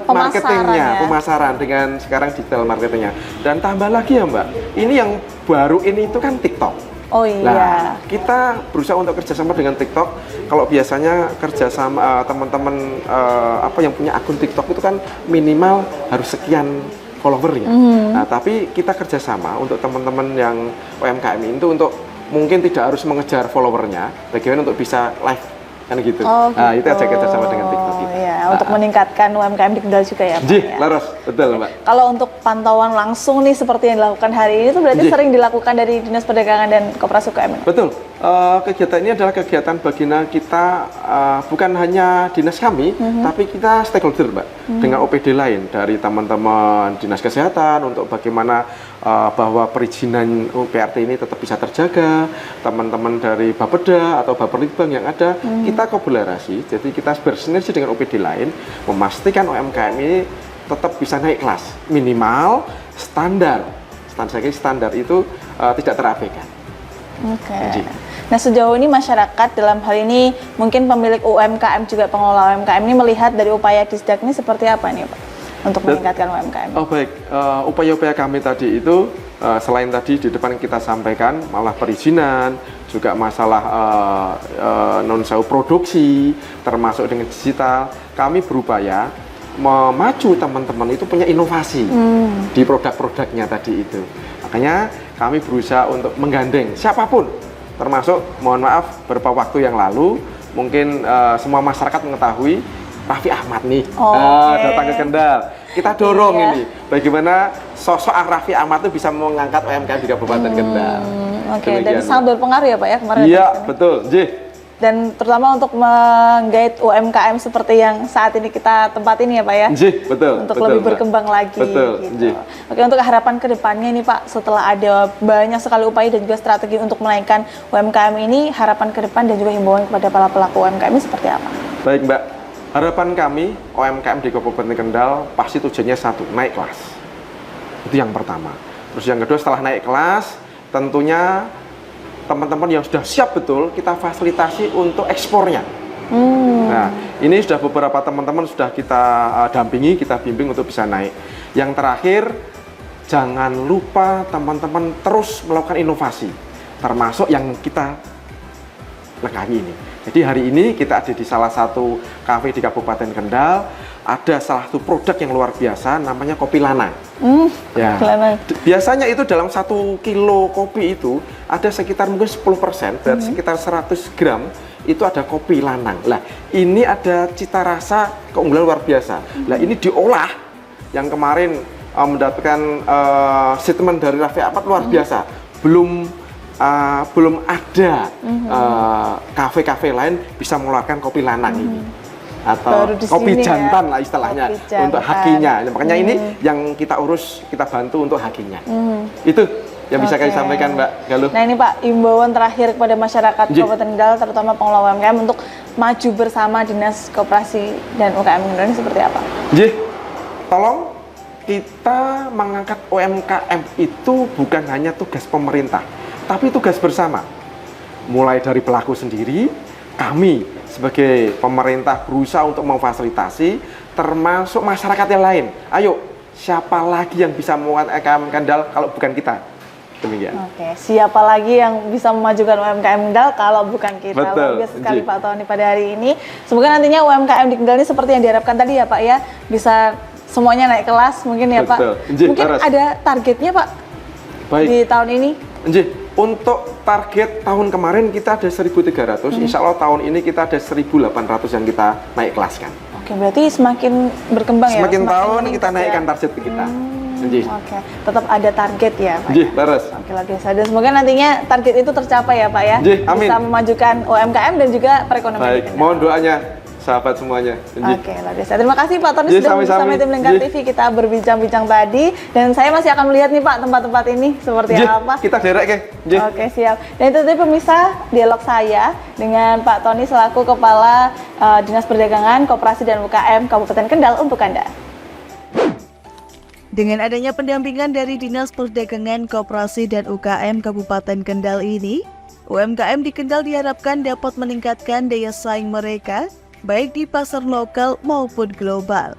Speaker 4: marketingnya, pemasaran dengan sekarang digital marketingnya. Dan tambah lagi ya Mbak, ini yang baru ini itu kan TikTok.
Speaker 3: Oh iya.
Speaker 4: Nah, kita berusaha untuk kerjasama dengan TikTok. Kalau biasanya kerjasama teman-teman yang punya akun TikTok itu kan minimal harus sekian followernya. Nah, tapi kita kerjasama untuk teman-teman yang UMKM itu untuk mungkin tidak harus mengejar followernya, bagaimana untuk bisa live kan gitu.
Speaker 3: Oh,
Speaker 4: Nah, itu aja
Speaker 3: gitu.
Speaker 4: kerjasama dengan TikTok itu.
Speaker 3: Ya, untuk meningkatkan UMKM di Kendal juga ya Pak.
Speaker 4: Ji,
Speaker 3: Ya.
Speaker 4: laras, betul Mbak.
Speaker 3: Kalau untuk pantauan langsung nih seperti yang dilakukan hari ini itu berarti
Speaker 4: Ji.
Speaker 3: sering dilakukan dari Dinas Perdagangan dan Koperasi UKM.
Speaker 4: Betul. Kegiatan ini adalah kegiatan bagian kita bukan hanya dinas kami, tapi kita stakeholder, Mbak, dengan OPD lain dari teman-teman dinas kesehatan untuk bagaimana bahwa perizinan PRT ini tetap bisa terjaga, teman-teman dari Bapeda atau Bapelitbang yang ada, kita kolaborasi, jadi kita bersinergi dengan OPD lain, memastikan UMKM ini tetap bisa naik kelas, minimal standar itu tidak terabaikan.
Speaker 3: Oke. Nah sejauh ini masyarakat dalam hal ini mungkin pemilik UMKM juga pengelola UMKM ini melihat dari upaya Disdak ini seperti apa nih Pak untuk meningkatkan UMKM?
Speaker 4: Oh baik, upaya-upaya kami tadi itu selain tadi di depan kita sampaikan malah perizinan, juga masalah non-sewu produksi, termasuk dengan digital, kami berupaya memacu teman-teman itu punya inovasi di produk-produknya tadi itu. Makanya kami berusaha untuk menggandeng siapapun, termasuk mohon maaf beberapa waktu yang lalu mungkin semua masyarakat mengetahui Raffi Ahmad nih datang ke Kendal. Kita dorong ini bagaimana sosok Raffi Ahmad itu bisa mengangkat UMKM di Kabupaten Kendal.
Speaker 3: Oke, dan sangat berpengaruh ya Pak ya kemarin.
Speaker 4: Iya, betul. Jih.
Speaker 3: Dan terutama untuk menggait UMKM seperti yang saat ini kita tempatin ya Pak ya.
Speaker 4: Jih, betul.
Speaker 3: Untuk
Speaker 4: betul,
Speaker 3: lebih
Speaker 4: Mbak.
Speaker 3: berkembang lagi.
Speaker 4: Betul,
Speaker 3: gitu.
Speaker 4: Jih.
Speaker 3: Oke, untuk harapan ke depannya ini Pak, setelah ada banyak sekali upaya dan juga strategi untuk menaikkan UMKM ini, harapan ke depan dan juga himbauan kepada para pelaku UMKM ini seperti apa?
Speaker 4: Baik Mbak, harapan kami UMKM di Kabupaten Kendal pasti tujuannya satu, naik kelas. Itu yang pertama. Terus yang kedua setelah naik kelas, tentunya teman-teman yang sudah siap betul, kita fasilitasi untuk ekspornya. Nah, ini sudah beberapa teman-teman sudah kita dampingi, kita bimbing untuk bisa naik. Yang terakhir, jangan lupa teman-teman terus melakukan inovasi, termasuk yang kita lengkapi ini. Jadi hari ini kita ada di salah satu kafe di Kabupaten Kendal, ada salah satu produk yang luar biasa, namanya kopi lanang. Ya. Biasanya itu dalam 1 kilo kopi itu ada sekitar mungkin 10%, dan sekitar 100 gram itu ada kopi lanang. Lah, ini ada cita rasa keunggulan luar biasa. Lah, ini diolah yang kemarin mendapatkan statement dari Raffi Ahmad luar biasa. Belum ada kafe-kafe lain bisa mengeluarkan kopi lanang ini, atau kopi jantan lah istilahnya untuk hakinya. Makanya ini yang kita urus, kita bantu untuk hakinya. Itu yang bisa kami sampaikan, Mbak Galuh.
Speaker 3: Nah ini Pak, imbauan terakhir kepada masyarakat Kabupaten Kendal, terutama pengelola UMKM untuk maju bersama Dinas Koperasi dan UKM Kendal ini seperti apa?
Speaker 4: Jih, tolong kita mengangkat UMKM itu bukan hanya tugas pemerintah, tapi tugas bersama. Mulai dari pelaku sendiri, kami sebagai pemerintah berusaha untuk memfasilitasi, termasuk masyarakat yang lain. Ayo, siapa lagi yang bisa membuat UMKM Kendal kalau bukan kita? Demikian.
Speaker 3: Oke, siapa lagi yang bisa memajukan UMKM Kendal kalau bukan kita?
Speaker 4: Betul,
Speaker 3: Luar biasa sekali
Speaker 4: Nji.
Speaker 3: Pak Tony pada hari ini. Semoga nantinya UMKM di Kendal ini seperti yang diharapkan tadi ya Pak ya, bisa semuanya naik kelas mungkin ya
Speaker 4: Betul.
Speaker 3: Pak.
Speaker 4: Nji,
Speaker 3: Mungkin
Speaker 4: laras.
Speaker 3: ada targetnya Pak
Speaker 4: Baik.
Speaker 3: di tahun ini?
Speaker 4: Nji, untuk target tahun kemarin kita ada 1.300, insya Allah tahun ini kita ada 1.800 yang kita naik kelaskan.
Speaker 3: Oke, berarti semakin berkembang ya?
Speaker 4: Semakin tahun
Speaker 3: meningkat
Speaker 4: kita naikkan
Speaker 3: ya?
Speaker 4: target kita. Nji.
Speaker 3: Oke, tetap ada target ya Pak?
Speaker 4: Nji, laras.
Speaker 3: Oke, lagi saja. Semoga nantinya target itu tercapai ya Pak ya?
Speaker 4: Nji, amin.
Speaker 3: Bisa memajukan UMKM dan juga perekonomian di
Speaker 4: Baik,
Speaker 3: Kendal.
Speaker 4: mohon doanya sahabat semuanya. Nji.
Speaker 3: Oke, luar biasa. Terima kasih Pak Tony
Speaker 4: Nji,
Speaker 3: sudah
Speaker 4: sami-sami.
Speaker 3: bersama tim Lingkar
Speaker 4: Nji.
Speaker 3: TV. Kita berbincang-bincang tadi dan saya masih akan melihat nih Pak tempat-tempat ini seperti
Speaker 4: Nji,
Speaker 3: apa.
Speaker 4: kita derek ke. Nji.
Speaker 3: Oke, siap. Dan itu tadi pemirsa dialog saya dengan Pak Tony selaku Kepala Dinas Perdagangan, Koperasi dan UKM Kabupaten Kendal untuk Anda.
Speaker 1: Dengan adanya pendampingan dari Dinas Perdagangan, Koperasi dan UKM Kabupaten Kendal ini, UMKM di Kendal diharapkan dapat meningkatkan daya saing mereka baik di pasar lokal maupun global.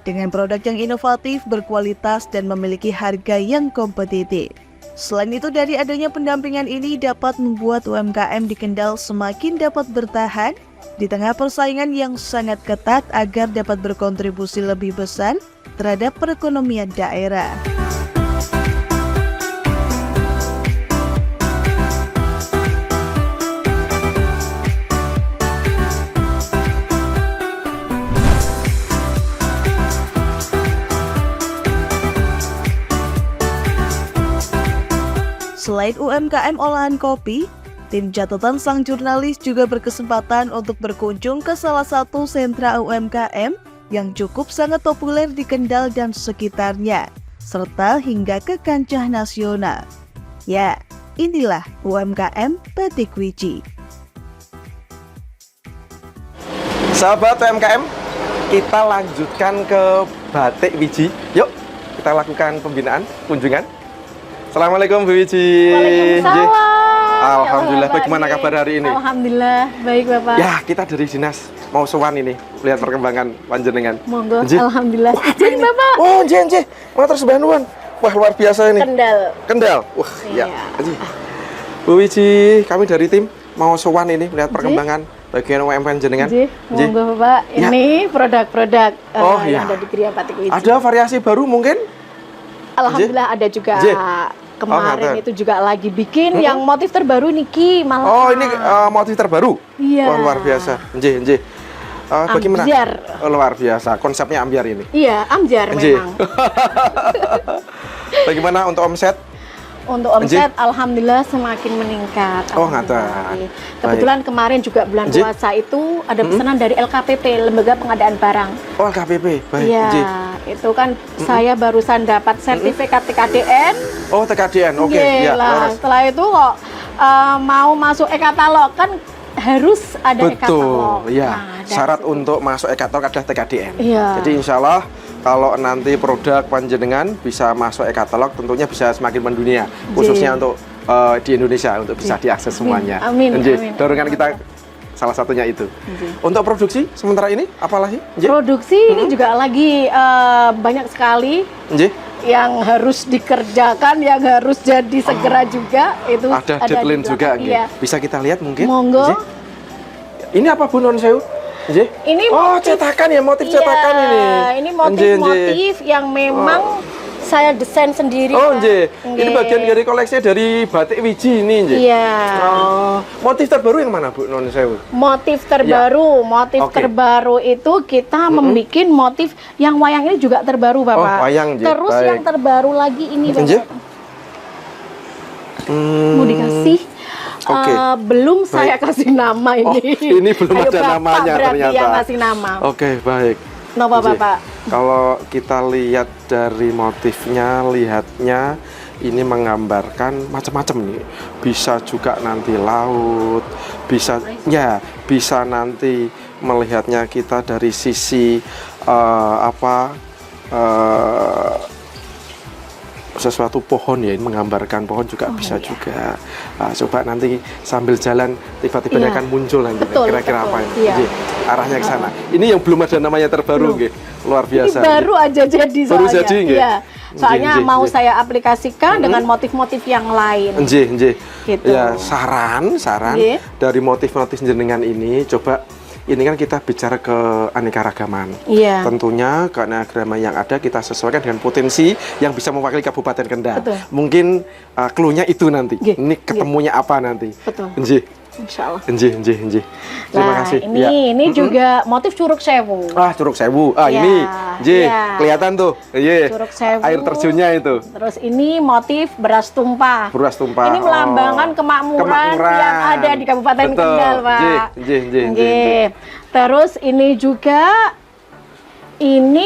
Speaker 1: Dengan produk yang inovatif, berkualitas, dan memiliki harga yang kompetitif. Selain itu, dari adanya pendampingan ini dapat membuat UMKM di Kendal semakin dapat bertahan di tengah persaingan yang sangat ketat agar dapat berkontribusi lebih besar terhadap perekonomian daerah. Selain UMKM olahan kopi, tim catatan sang jurnalis juga berkesempatan untuk berkunjung ke salah satu sentra UMKM yang cukup sangat populer di Kendal dan sekitarnya, serta hingga ke kancah nasional. Ya, inilah UMKM Batik Wiji.
Speaker 4: Sahabat UMKM, kita lanjutkan ke Batik Wiji. Yuk, kita lakukan pembinaan, kunjungan. Assalamualaikum Bu Wiji.
Speaker 6: Waalaikumsalam.
Speaker 4: Alhamdulillah,
Speaker 6: Ya Allah,
Speaker 4: bagaimana
Speaker 6: Pak.
Speaker 4: kabar hari ini?
Speaker 6: Alhamdulillah, baik Bapak.
Speaker 4: Ya, kita dari dinas mau sowan ini, lihat perkembangan panjenengan.
Speaker 6: Monggo,
Speaker 4: Nji.
Speaker 6: alhamdulillah. Izin Bapak.
Speaker 4: Oh, Nji. Mau terus bantuan. Wah, luar biasa ini.
Speaker 6: Kendal.
Speaker 4: Kendal. Wah,
Speaker 6: Iya.
Speaker 4: ya. Nji. Bu Wiji, kami dari tim mau sowan ini, lihat perkembangan bagian UMKM jenengan.
Speaker 6: Nji,
Speaker 4: Nji.
Speaker 6: monggo Bapak.
Speaker 4: Ya.
Speaker 6: Ini produk-produk
Speaker 4: Oh,
Speaker 6: yang
Speaker 4: iya.
Speaker 6: ada di Gria Batik Wiji.
Speaker 4: Ada variasi baru mungkin?
Speaker 6: Alhamdulillah ada juga.
Speaker 4: Nji.
Speaker 6: Kemarin
Speaker 4: ngaten.
Speaker 6: itu juga lagi bikin yang motif terbaru niki malah.
Speaker 4: Oh, ini motif terbaru.
Speaker 6: Iya.
Speaker 4: Oh, luar biasa. Nji. Bagaimana?
Speaker 6: Ambyar.
Speaker 4: Oh, luar biasa. Konsepnya ambyar ini.
Speaker 6: Iya, ambyar
Speaker 4: Nji.
Speaker 6: memang.
Speaker 4: Bagaimana untuk omset?
Speaker 6: Untuk omset alhamdulillah semakin meningkat.
Speaker 4: Oh,
Speaker 6: Alhamdulillah.
Speaker 4: ngaten.
Speaker 6: Kebetulan kemarin juga bulan
Speaker 4: Nji.
Speaker 6: puasa itu ada pesanan dari LKPP, Lembaga Pengadaan Barang.
Speaker 4: Oh, LKPP. Baik,
Speaker 6: Iya,
Speaker 4: Nji.
Speaker 6: itu kan saya barusan dapat sertifikat TKDN.
Speaker 4: Oh, TKDN. Oke, ya.
Speaker 6: Yelah,
Speaker 4: Laras.
Speaker 6: setelah itu kok mau masuk e-katalog kan harus ada e-katalog.
Speaker 4: Betul, ya.
Speaker 6: Nah, dari
Speaker 4: Syarat
Speaker 6: situ.
Speaker 4: untuk masuk e-katalog adalah TKDN.
Speaker 6: Iya.
Speaker 4: Jadi insya Allah kalau nanti produk panjenengan bisa masuk e-katalog, tentunya bisa semakin mendunia, khususnya untuk di Indonesia untuk bisa diakses semuanya.
Speaker 6: Amin,
Speaker 4: Nji,
Speaker 6: amin.
Speaker 4: dorongan kita salah satunya itu. Untuk produksi sementara ini apa lagi? Nji?
Speaker 6: Produksi ini juga lagi banyak sekali
Speaker 4: Nji?
Speaker 6: yang harus dikerjakan, yang harus jadi segera juga itu
Speaker 4: Ada
Speaker 6: di
Speaker 4: deadline juga,
Speaker 6: belakang.
Speaker 4: Nji.
Speaker 6: Iya.
Speaker 4: Bisa kita lihat mungkin?
Speaker 6: Monggo.
Speaker 4: Nji? Ini apa Bu Non Sewu? Nji?
Speaker 6: Ini
Speaker 4: Oh,
Speaker 6: motif-
Speaker 4: cetakan ya, motif
Speaker 6: Iya,
Speaker 4: cetakan ini.
Speaker 6: ini
Speaker 4: Nji,
Speaker 6: motif-motif yang memang saya desain sendiri.
Speaker 4: Oh,
Speaker 6: Pak.
Speaker 4: Nji. Ini
Speaker 6: Nggih.
Speaker 4: bagian dari koleksinya dari Batik Wiji ini, Nji.
Speaker 6: Iya.
Speaker 4: Oh, motif terbaru yang mana, Bu Non Sewu?
Speaker 6: Motif terbaru, motif
Speaker 4: Oke.
Speaker 6: terbaru itu kita membuat motif yang wayang ini juga terbaru, Bapak.
Speaker 4: Oh, wayang, Nji.
Speaker 6: Terus
Speaker 4: Baik.
Speaker 6: yang terbaru lagi ini,
Speaker 4: Nji.
Speaker 6: Bapak. Mau dikasih?
Speaker 4: Oke.
Speaker 6: Belum saya kasih nama ini.
Speaker 4: Oh, ini belum
Speaker 6: Ayo,
Speaker 4: ada
Speaker 6: Bapak
Speaker 4: namanya
Speaker 6: berarti
Speaker 4: ternyata.
Speaker 6: yang kasih nama.
Speaker 4: Oke, baik.
Speaker 6: Napa,
Speaker 4: Nji.
Speaker 6: Bapak?
Speaker 4: Kalau kita lihat dari motifnya, lihatnya ini menggambarkan macam-macam nih. Bisa juga nanti laut, bisa nanti melihatnya kita dari sisi sesuatu pohon ya, ini menggambarkan pohon juga bisa juga. Coba nanti sambil jalan tiba-tiba
Speaker 6: Iya.
Speaker 4: akan muncul nanti
Speaker 6: Betul,
Speaker 4: kira-kira
Speaker 6: betul.
Speaker 4: apa ini.
Speaker 6: Iya.
Speaker 4: Jadi, arahnya ke sana. Ini yang belum ada namanya terbaru nggih. Luar
Speaker 6: Ini
Speaker 4: biasa.
Speaker 6: baru aja jadi
Speaker 4: Baru
Speaker 6: soalnya.
Speaker 4: jadi, nggih?
Speaker 6: Iya. Soalnya
Speaker 4: Nggih,
Speaker 6: mau
Speaker 4: nggih.
Speaker 6: saya aplikasikan dengan motif-motif yang lain.
Speaker 4: Nggih.
Speaker 6: Gitu.
Speaker 4: Ya, saran
Speaker 6: Nggih.
Speaker 4: dari motif-motif jenengan ini coba ini kan kita bicara ke aneka-ragaman.
Speaker 6: Iya.
Speaker 4: Tentunya karena aneka yang ada kita sesuaikan dengan potensi yang bisa mewakili Kabupaten Kendal.
Speaker 6: Betul.
Speaker 4: Mungkin clue-nya itu nanti.
Speaker 6: Nggih,
Speaker 4: Ini ketemunya apa nanti?
Speaker 6: Betul.
Speaker 4: Nggih.
Speaker 6: Insya Allah.
Speaker 4: Nggih. Terima
Speaker 6: Nah,
Speaker 4: kasih.
Speaker 6: ini
Speaker 4: Ya.
Speaker 6: juga motif Curug Sewu.
Speaker 4: Curug Sewu.
Speaker 6: Ya,
Speaker 4: Ini. Nggih,
Speaker 6: ya.
Speaker 4: kelihatan tuh. Iya.
Speaker 6: Curug Sewu.
Speaker 4: Air terjunnya itu.
Speaker 6: Terus ini motif beras tumpah.
Speaker 4: Beras tumpah.
Speaker 6: Ini melambangkan kemakmuran yang ada di Kabupaten
Speaker 4: Betul.
Speaker 6: Kendal, Pak.
Speaker 4: Nggih.
Speaker 6: Nggih. Terus ini juga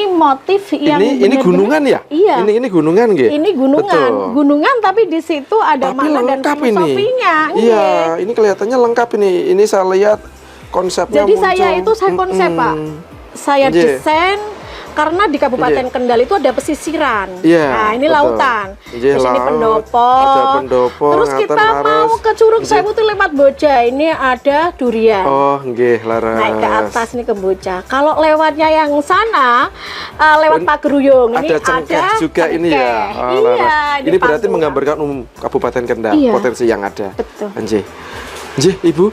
Speaker 6: motif yang
Speaker 4: Ini
Speaker 6: benar-benar-
Speaker 4: gunungan ya?
Speaker 6: Iya.
Speaker 4: Ini gunungan nggih?
Speaker 6: Ini gunungan,
Speaker 4: Betul.
Speaker 6: gunungan tapi di situ ada
Speaker 4: Tapi
Speaker 6: makna dan
Speaker 4: lengkap ini.
Speaker 6: filosofinya.
Speaker 4: Iya, ini kelihatannya lengkap ini. Ini saya lihat konsepnya
Speaker 6: Jadi
Speaker 4: muncul.
Speaker 6: saya itu konsep, Pak. Saya
Speaker 4: Iya.
Speaker 6: desain karena di Kabupaten
Speaker 4: Iya.
Speaker 6: Kendal itu ada pesisiran.
Speaker 4: Iya,
Speaker 6: Nah, ini
Speaker 4: betul.
Speaker 6: lautan.
Speaker 4: Iya,
Speaker 6: Terus ini
Speaker 4: laut,
Speaker 6: pendopo.
Speaker 4: ada pendopo,
Speaker 6: Terus
Speaker 4: ngaten
Speaker 6: kita mau
Speaker 4: laras.
Speaker 6: ke Curug
Speaker 4: Iya.
Speaker 6: Sewu itu lewat Boja. Ini ada durian.
Speaker 4: Oh, nggih, laras.
Speaker 6: Naik ke atas nih ke Boja. Kalau lewatnya yang sana lewat Pageruyung ini
Speaker 4: Ada cengkeh juga ini ya.
Speaker 6: cengkeh.
Speaker 4: Oh,
Speaker 6: Iya,
Speaker 4: laras. Ini berarti
Speaker 6: pantura.
Speaker 4: menggambarkan Kabupaten Kendal,
Speaker 6: Iya.
Speaker 4: potensi yang ada.
Speaker 6: Betul.
Speaker 4: Nggih. Ibu.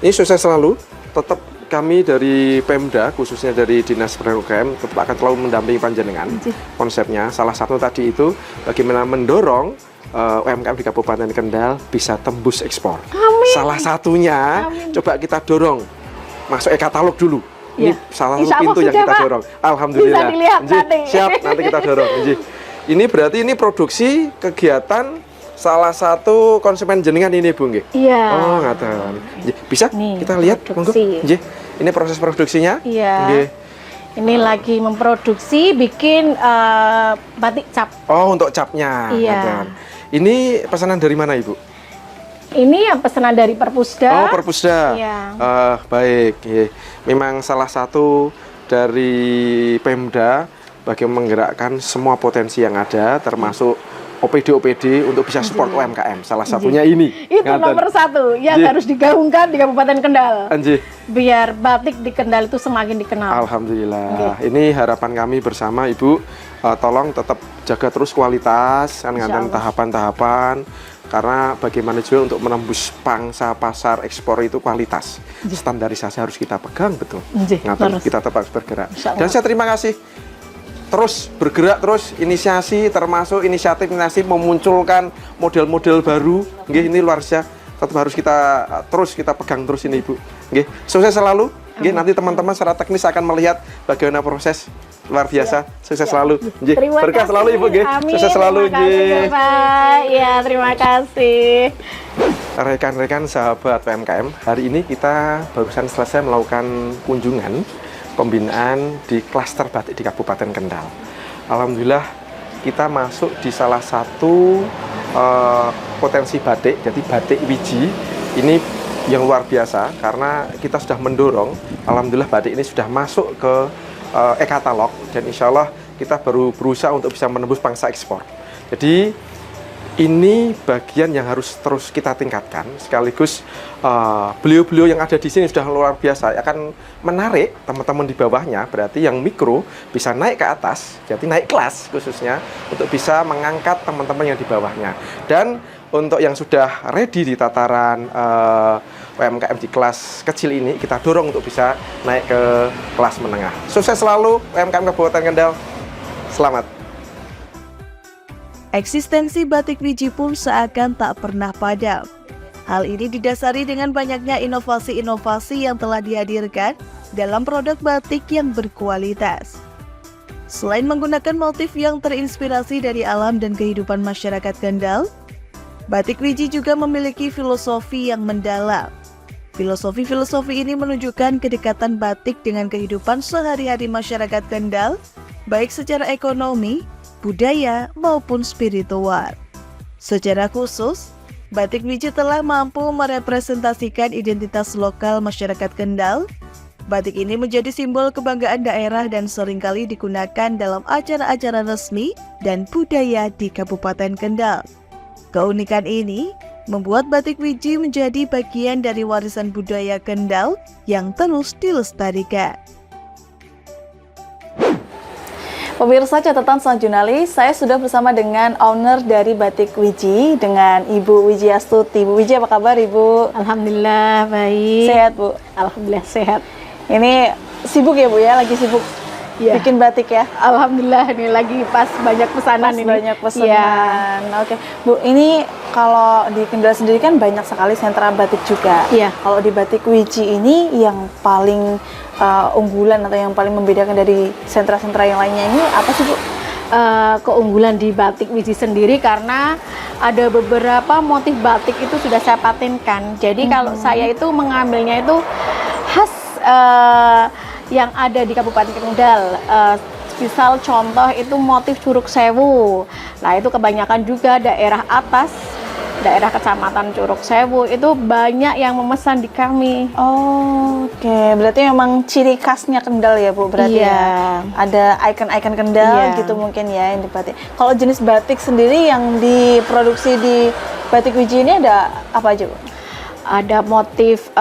Speaker 4: Ini sukses selalu. Tetap kami dari Pemda, khususnya dari Dinas Pendidikan UKM, tetap akan selalu mendampingi panjenengan. Konsepnya, salah satu tadi itu bagaimana mendorong UMKM di Kabupaten Kendal bisa tembus ekspor.
Speaker 6: Amin.
Speaker 4: Salah satunya,
Speaker 6: Amin.
Speaker 4: coba kita dorong masuk e-katalog dulu. Ini
Speaker 6: Ya.
Speaker 4: salah satu
Speaker 6: Insya Allah
Speaker 4: pintu yang
Speaker 6: sudah,
Speaker 4: kita
Speaker 6: Pak.
Speaker 4: dorong. Alhamdulillah.
Speaker 6: Bisa dilihat
Speaker 4: Nggih,
Speaker 6: nanti.
Speaker 4: siap, nanti kita dorong. Nggih. Ini berarti ini produksi kegiatan salah satu konsumen jenengan ini, Bu, nggih.
Speaker 6: Iya.
Speaker 4: Oh, ngaten. Nggih, bisa
Speaker 6: Nih,
Speaker 4: kita lihat, monggo.
Speaker 6: produksi.
Speaker 4: Nggih. Ini proses produksinya.
Speaker 6: Iya.
Speaker 4: Nggih.
Speaker 6: Ini lagi memproduksi bikin batik cap.
Speaker 4: Oh, untuk capnya.
Speaker 6: Iya.
Speaker 4: Ngaten. Ini pesanan dari mana, Ibu?
Speaker 6: Ini yang pesanan dari Perpusda.
Speaker 4: Oh, Perpusda.
Speaker 6: Iya.
Speaker 4: Baik. Nggih. Memang salah satu dari Pemda bagaimana menggerakkan semua potensi yang ada, termasuk OPD untuk bisa support UMKM. Salah satunya ini.
Speaker 6: Itu
Speaker 4: Ngaten.
Speaker 6: nomor satu yang
Speaker 4: Nggih.
Speaker 6: harus digaungkan di Kabupaten Kendal.
Speaker 4: Nggih.
Speaker 6: Biar batik di Kendal itu semakin dikenal.
Speaker 4: Alhamdulillah. Ini harapan kami bersama, Ibu. Tolong tetap jaga terus kualitas, kan
Speaker 6: Insya
Speaker 4: ngaten
Speaker 6: Allah.
Speaker 4: tahapan-tahapan. Karena bagaimana juga untuk menembus pangsa pasar ekspor itu kualitas. Standarisasi harus kita pegang betul.
Speaker 6: Nggih,
Speaker 4: Ngaten,
Speaker 6: terus.
Speaker 4: kita tetap harus bergerak.
Speaker 6: Insya Allah.
Speaker 4: Dan saya terima kasih. Terus bergerak terus inisiasi termasuk inisiatif memunculkan model-model baru. Nggih, ini luar biasa. Tetap harus kita terus kita pegang terus ini, Ibu. Nggih, sukses selalu. Nggih, nanti teman-teman secara teknis akan melihat bagaimana proses luar biasa. Sukses selalu. Nggih,
Speaker 6: Terima
Speaker 4: berkah
Speaker 6: kasih.
Speaker 4: selalu, Ibu, nggih.
Speaker 6: Amin.
Speaker 4: Sukses selalu,
Speaker 6: Terima kasih,
Speaker 4: nggih.
Speaker 6: Bapak. Ya, terima kasih.
Speaker 4: Rekan-rekan sahabat PMKM, hari ini kita barusan selesai melakukan kunjungan pembinaan di klaster batik di Kabupaten Kendal. Alhamdulillah kita masuk di salah satu potensi batik, jadi batik wiji. Ini yang luar biasa karena kita sudah mendorong, alhamdulillah batik ini sudah masuk ke e-katalog dan insya Allah kita baru berusaha untuk bisa menembus pangsa ekspor. Jadi ini bagian yang harus terus kita tingkatkan, sekaligus beliau-beliau yang ada di sini sudah luar biasa, akan menarik teman-teman di bawahnya, berarti yang mikro bisa naik ke atas, jadi naik kelas khususnya, untuk bisa mengangkat teman-teman yang di bawahnya. Dan untuk yang sudah ready di tataran UMKM di kelas kecil ini, kita dorong untuk bisa naik ke kelas menengah. Sukses selalu UMKM Kabupaten Kendal, selamat.
Speaker 1: Eksistensi batik wiji pun seakan tak pernah padam. Hal ini didasari dengan banyaknya inovasi-inovasi yang telah dihadirkan dalam produk batik yang berkualitas. Selain menggunakan motif yang terinspirasi dari alam dan kehidupan masyarakat Kendal, batik wiji juga memiliki filosofi yang mendalam. Filosofi-filosofi ini menunjukkan kedekatan batik dengan kehidupan sehari-hari masyarakat Kendal, baik secara ekonomi, budaya, maupun spiritual. Secara khusus, batik wiji telah mampu merepresentasikan identitas lokal masyarakat Kendal Batik ini menjadi simbol kebanggaan daerah dan seringkali digunakan dalam acara-acara resmi dan budaya di Kabupaten Kendal. Keunikan ini membuat batik Wiji menjadi bagian dari warisan budaya Kendal yang terus dilestarikan.
Speaker 3: Pemirsa catatan Sang Jurnalis, saya sudah bersama dengan owner dari Batik Wiji, dengan Ibu Wiji Astuti. Bu Wiji, apa kabar Ibu?
Speaker 6: Alhamdulillah baik.
Speaker 3: Sehat Bu?
Speaker 6: Alhamdulillah sehat.
Speaker 3: Ini sibuk ya Bu ya, lagi sibuk bikin batik ya?
Speaker 6: Alhamdulillah ini lagi pas banyak pesanan ini.
Speaker 3: Banyak pesanan.
Speaker 6: Iya.
Speaker 3: Oke, Bu, ini kalau di Kendal sendiri kan banyak sekali sentra batik juga.
Speaker 6: Iya.
Speaker 3: Kalau di Batik Wiji ini yang paling unggulan atau yang paling membedakan dari sentra-sentra yang lainnya ini apa sih Bu?
Speaker 6: Keunggulan di Batik Wiji sendiri karena ada beberapa motif batik itu sudah saya patenkan. Jadi kalau saya itu mengambilnya itu khas yang ada di Kabupaten Kendal. Misal contoh itu motif Curug Sewu. Nah itu kebanyakan juga daerah atas, daerah kecamatan Curug Sewu itu banyak yang memesan di kami.
Speaker 3: Oke, berarti memang ciri khasnya Kendal ya Bu, berarti
Speaker 6: Iya.
Speaker 3: ya. Ada ikon-ikon Kendal
Speaker 6: Iya.
Speaker 3: gitu mungkin ya yang di batik. Kalau jenis batik sendiri yang diproduksi di Batik Wiji ini ada apa aja Bu?
Speaker 6: Ada motif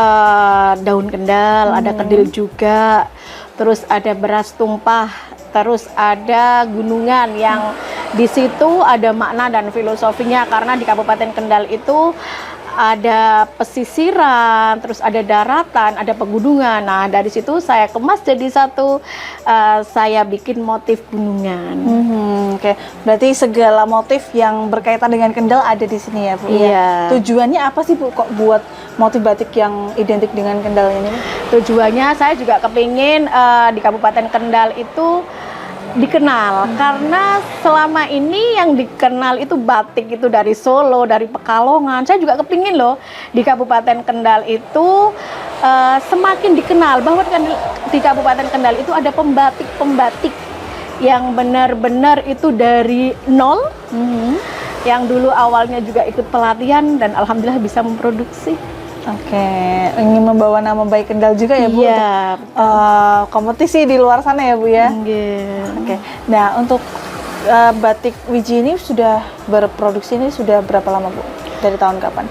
Speaker 6: daun Kendal, ada kedil juga, terus ada beras tumpah, terus ada gunungan yang di situ ada makna dan filosofinya karena di Kabupaten Kendal itu ada pesisiran, terus ada daratan, ada pegunungan. Nah dari situ saya kemas jadi satu, saya bikin motif gunungan.
Speaker 3: Oke, berarti segala motif yang berkaitan dengan Kendal ada di sini ya Bu?
Speaker 6: Iya.
Speaker 3: Ya? Tujuannya apa sih Bu kok buat motif batik yang identik dengan Kendal ini?
Speaker 6: Tujuannya saya juga kepingin di Kabupaten Kendal itu dikenal karena selama ini yang dikenal itu batik itu dari Solo, dari Pekalongan. Saya juga kepingin loh di Kabupaten Kendal itu semakin dikenal bahwa di Kabupaten Kendal itu ada pembatik-pembatik yang benar-benar itu dari nol, yang dulu awalnya juga ikut pelatihan dan alhamdulillah bisa memproduksi.
Speaker 3: Oke, ingin membawa nama baik Kendal juga ya Bu?
Speaker 6: Iya,
Speaker 3: untuk kompetisi di luar sana ya Bu ya?
Speaker 6: Iya.
Speaker 3: Oke, nah untuk Batik Wiji ini sudah berproduksi ini sudah berapa lama Bu? Dari tahun kapan?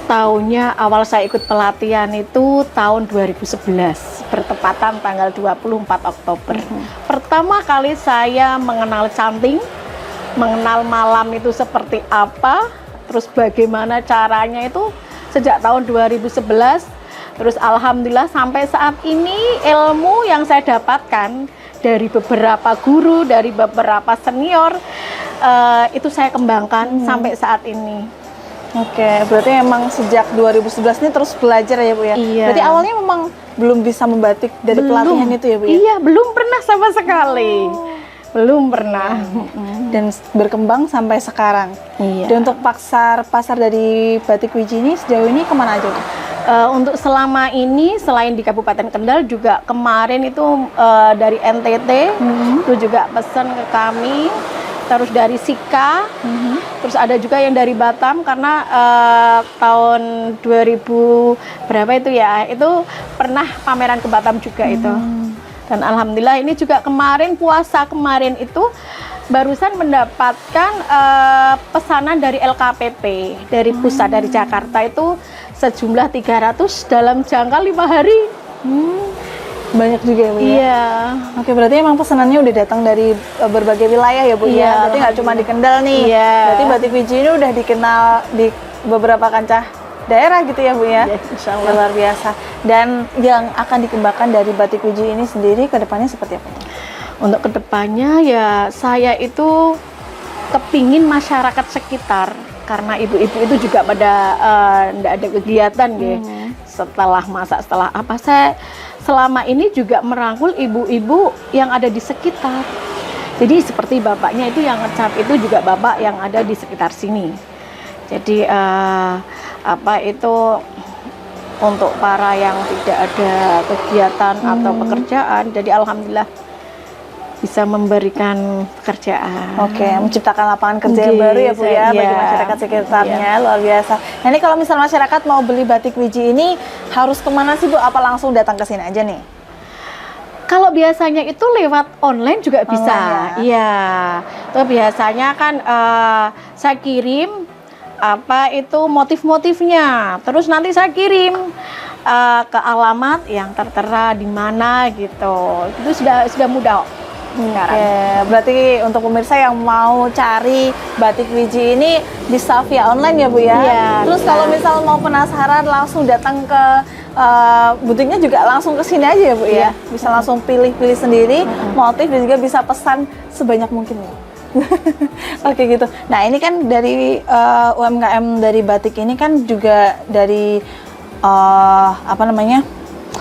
Speaker 6: Tahunnya awal saya ikut pelatihan itu tahun 2011, bertepatan tanggal 24 Oktober. Pertama kali saya mengenal canting, mengenal malam itu seperti apa, terus bagaimana caranya itu sejak tahun 2011. Terus alhamdulillah sampai saat ini ilmu yang saya dapatkan dari beberapa guru, dari beberapa senior, itu saya kembangkan sampai saat ini.
Speaker 3: Oke, berarti memang sejak 2011 ini terus belajar ya Bu ya?
Speaker 6: Iya.
Speaker 3: Berarti awalnya memang belum bisa membatik dari pelatihan itu ya Bu ya?
Speaker 6: Iya, belum pernah sama sekali. Belum pernah.
Speaker 3: Dan berkembang sampai sekarang.
Speaker 6: Iya.
Speaker 3: Dan untuk pasar dari Batik Wiji ini sejauh ini kemana aja Bu?
Speaker 6: Untuk selama ini selain di Kabupaten Kendal juga kemarin itu dari NTT itu juga pesan ke kami, terus dari Sika, terus ada juga yang dari Batam karena tahun 2000 berapa itu ya, itu pernah pameran ke Batam juga itu. Dan alhamdulillah ini juga kemarin puasa kemarin itu barusan mendapatkan pesanan dari LKPP dari pusat dari Jakarta itu sejumlah 300 dalam jangka 5 hari.
Speaker 3: Banyak juga ya Bu ya?
Speaker 6: Iya.
Speaker 3: Oke, berarti emang pesanannya udah datang dari berbagai wilayah ya Bu
Speaker 6: Iya,
Speaker 3: ya? Berarti nggak cuma di Kendal nih.
Speaker 6: Iya.
Speaker 3: Berarti Batik Wiji ini udah dikenal di beberapa kancah daerah gitu ya Bu ya?
Speaker 6: Iya, insya Allah.
Speaker 3: Luar biasa. Dan yang akan dikembangkan dari Batik Wiji ini sendiri ke depannya seperti apa?
Speaker 6: Untuk kedepannya ya saya itu kepingin masyarakat sekitar karena ibu-ibu itu juga pada nggak ada kegiatan ya. Setelah masak, setelah apa, saya selama ini juga merangkul ibu-ibu yang ada di sekitar. Jadi seperti bapaknya itu yang ngecap itu juga bapak yang ada di sekitar sini. Jadi apa itu untuk para yang tidak ada kegiatan atau pekerjaan. Jadi alhamdulillah bisa memberikan pekerjaan.
Speaker 3: Oke, menciptakan lapangan kerja yang
Speaker 6: Iya,
Speaker 3: baru ya Bu ya bagi
Speaker 6: iya.
Speaker 3: masyarakat sekitarnya. Luar biasa. Nah ini kalau misal masyarakat mau beli Batik Wiji ini harus kemana sih Bu? Apa langsung datang ke sini aja nih?
Speaker 6: Kalau biasanya itu lewat online juga bisa.
Speaker 3: Online,
Speaker 6: Iya. Itu biasanya kan saya kirim apa itu motif-motifnya. Terus nanti saya kirim ke alamat yang tertera di mana gitu. Itu sudah mudah kok sekarang.
Speaker 3: Oke, berarti untuk pemirsa yang mau cari batik Wiji ini bisa via online ya Bu ya?
Speaker 6: Iya,
Speaker 3: Terus
Speaker 6: bisa.
Speaker 3: kalau misal mau penasaran langsung datang ke butiknya juga langsung ke sini aja ya Bu ya?
Speaker 6: Iya.
Speaker 3: Bisa langsung pilih-pilih sendiri motif dan juga bisa pesan sebanyak mungkin ya? Oke gitu. Nah ini kan dari UMKM dari batik ini kan juga dari apa namanya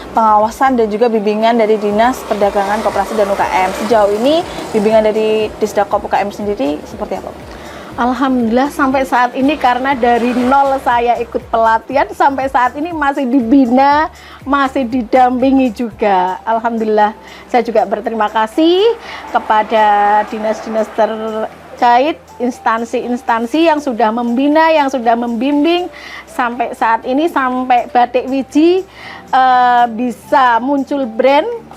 Speaker 3: pengawasan dan juga bimbingan dari Dinas Perdagangan Koperasi dan UKM. Sejauh ini bimbingan dari Disdakop UKM sendiri seperti apa?
Speaker 6: Alhamdulillah sampai saat ini karena dari nol saya ikut pelatihan sampai saat ini masih dibina, masih didampingi juga. Alhamdulillah saya juga berterima kasih kepada dinas-dinas terkait, instansi-instansi yang sudah membina, yang sudah membimbing sampai saat ini, sampai Batik Wiji bisa muncul brand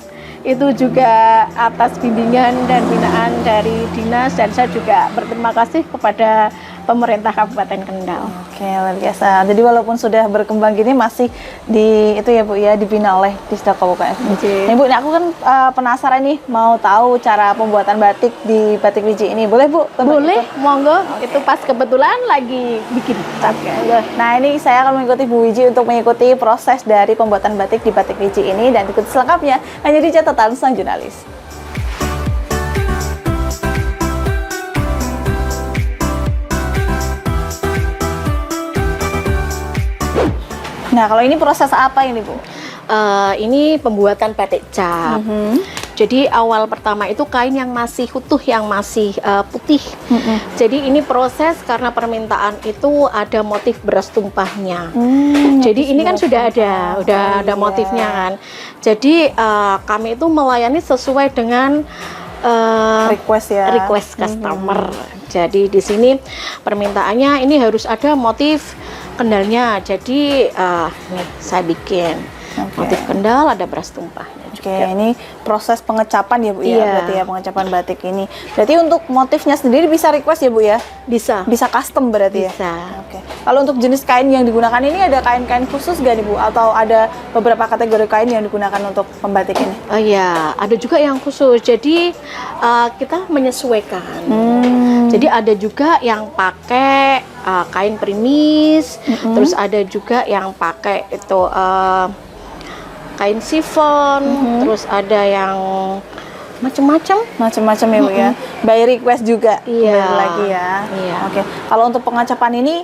Speaker 6: itu juga atas bimbingan dan binaan dari dinas, dan saya juga berterima kasih kepada pemerintah Kabupaten Kendal.
Speaker 3: Oke, luar biasa. Jadi walaupun sudah berkembang gini masih di itu ya Bu ya dibina oleh Disdakop UKM.
Speaker 6: Oke.
Speaker 3: Nih Bu, ini aku kan penasaran nih mau tahu cara pembuatan batik di Batik Wiji ini. Boleh Bu? Coba
Speaker 6: Boleh,
Speaker 3: ikut?
Speaker 6: monggo. Itu pas kebetulan lagi bikin.
Speaker 3: Nah ini saya akan mengikuti Bu Wiji untuk mengikuti proses dari pembuatan batik di Batik Wiji ini dan ikuti selengkapnya hanya di catatan sang jurnalis. Nah kalau ini proses apa ini Bu?
Speaker 6: Ini pembuatan batik cap. Jadi awal pertama itu kain yang masih utuh, yang masih putih. Jadi ini proses karena permintaan itu ada motif beras tumpahnya. Jadi ini kan sudah ada motifnya kan. Jadi kami itu melayani sesuai dengan
Speaker 3: Request ya.
Speaker 6: request customer. Jadi di sini permintaannya ini harus ada motif kendalnya. Jadi nih saya bikin motif kendal, ada beras tumpahnya
Speaker 3: Oke,
Speaker 6: juga.
Speaker 3: ini proses pengecapan ya Bu ya,
Speaker 6: Iya.
Speaker 3: berarti ya pengecapan batik ini. Berarti untuk motifnya sendiri bisa request ya Bu ya?
Speaker 6: Bisa.
Speaker 3: Bisa custom berarti ya?
Speaker 6: Bisa.
Speaker 3: Oke. Kalau untuk jenis kain yang digunakan ini ada kain-kain khusus gak nih Bu? Atau ada beberapa kategori kain yang digunakan untuk pembatik ini?
Speaker 6: Oh iya, ada juga yang khusus. Jadi kita menyesuaikan. Jadi ada juga yang pakai kain primis, terus ada juga yang pakai itu kain chiffon, terus ada yang macam-macam.
Speaker 3: Macam-macam ya Bu ya? By request juga?
Speaker 6: Iya.
Speaker 3: Kembali lagi ya?
Speaker 6: Iya.
Speaker 3: Oke. Kalau untuk pengecapan ini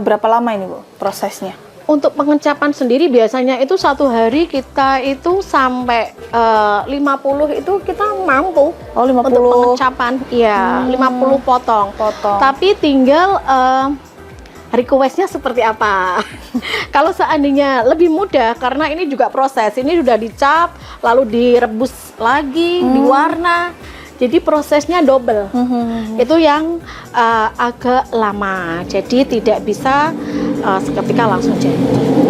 Speaker 3: berapa lama ini Bu prosesnya?
Speaker 6: Untuk pengecapan sendiri biasanya itu satu hari kita itu sampai 50 itu kita mampu.
Speaker 3: Oh 50.
Speaker 6: Untuk pengecapan, iya 50 potong.
Speaker 3: Potong.
Speaker 6: Tapi tinggal requestnya seperti apa. Kalau seandainya lebih mudah, karena ini juga proses, ini sudah dicap, lalu direbus lagi, diwarna. Jadi prosesnya double. Itu yang agak lama. Jadi tidak bisa seketika langsung jadi.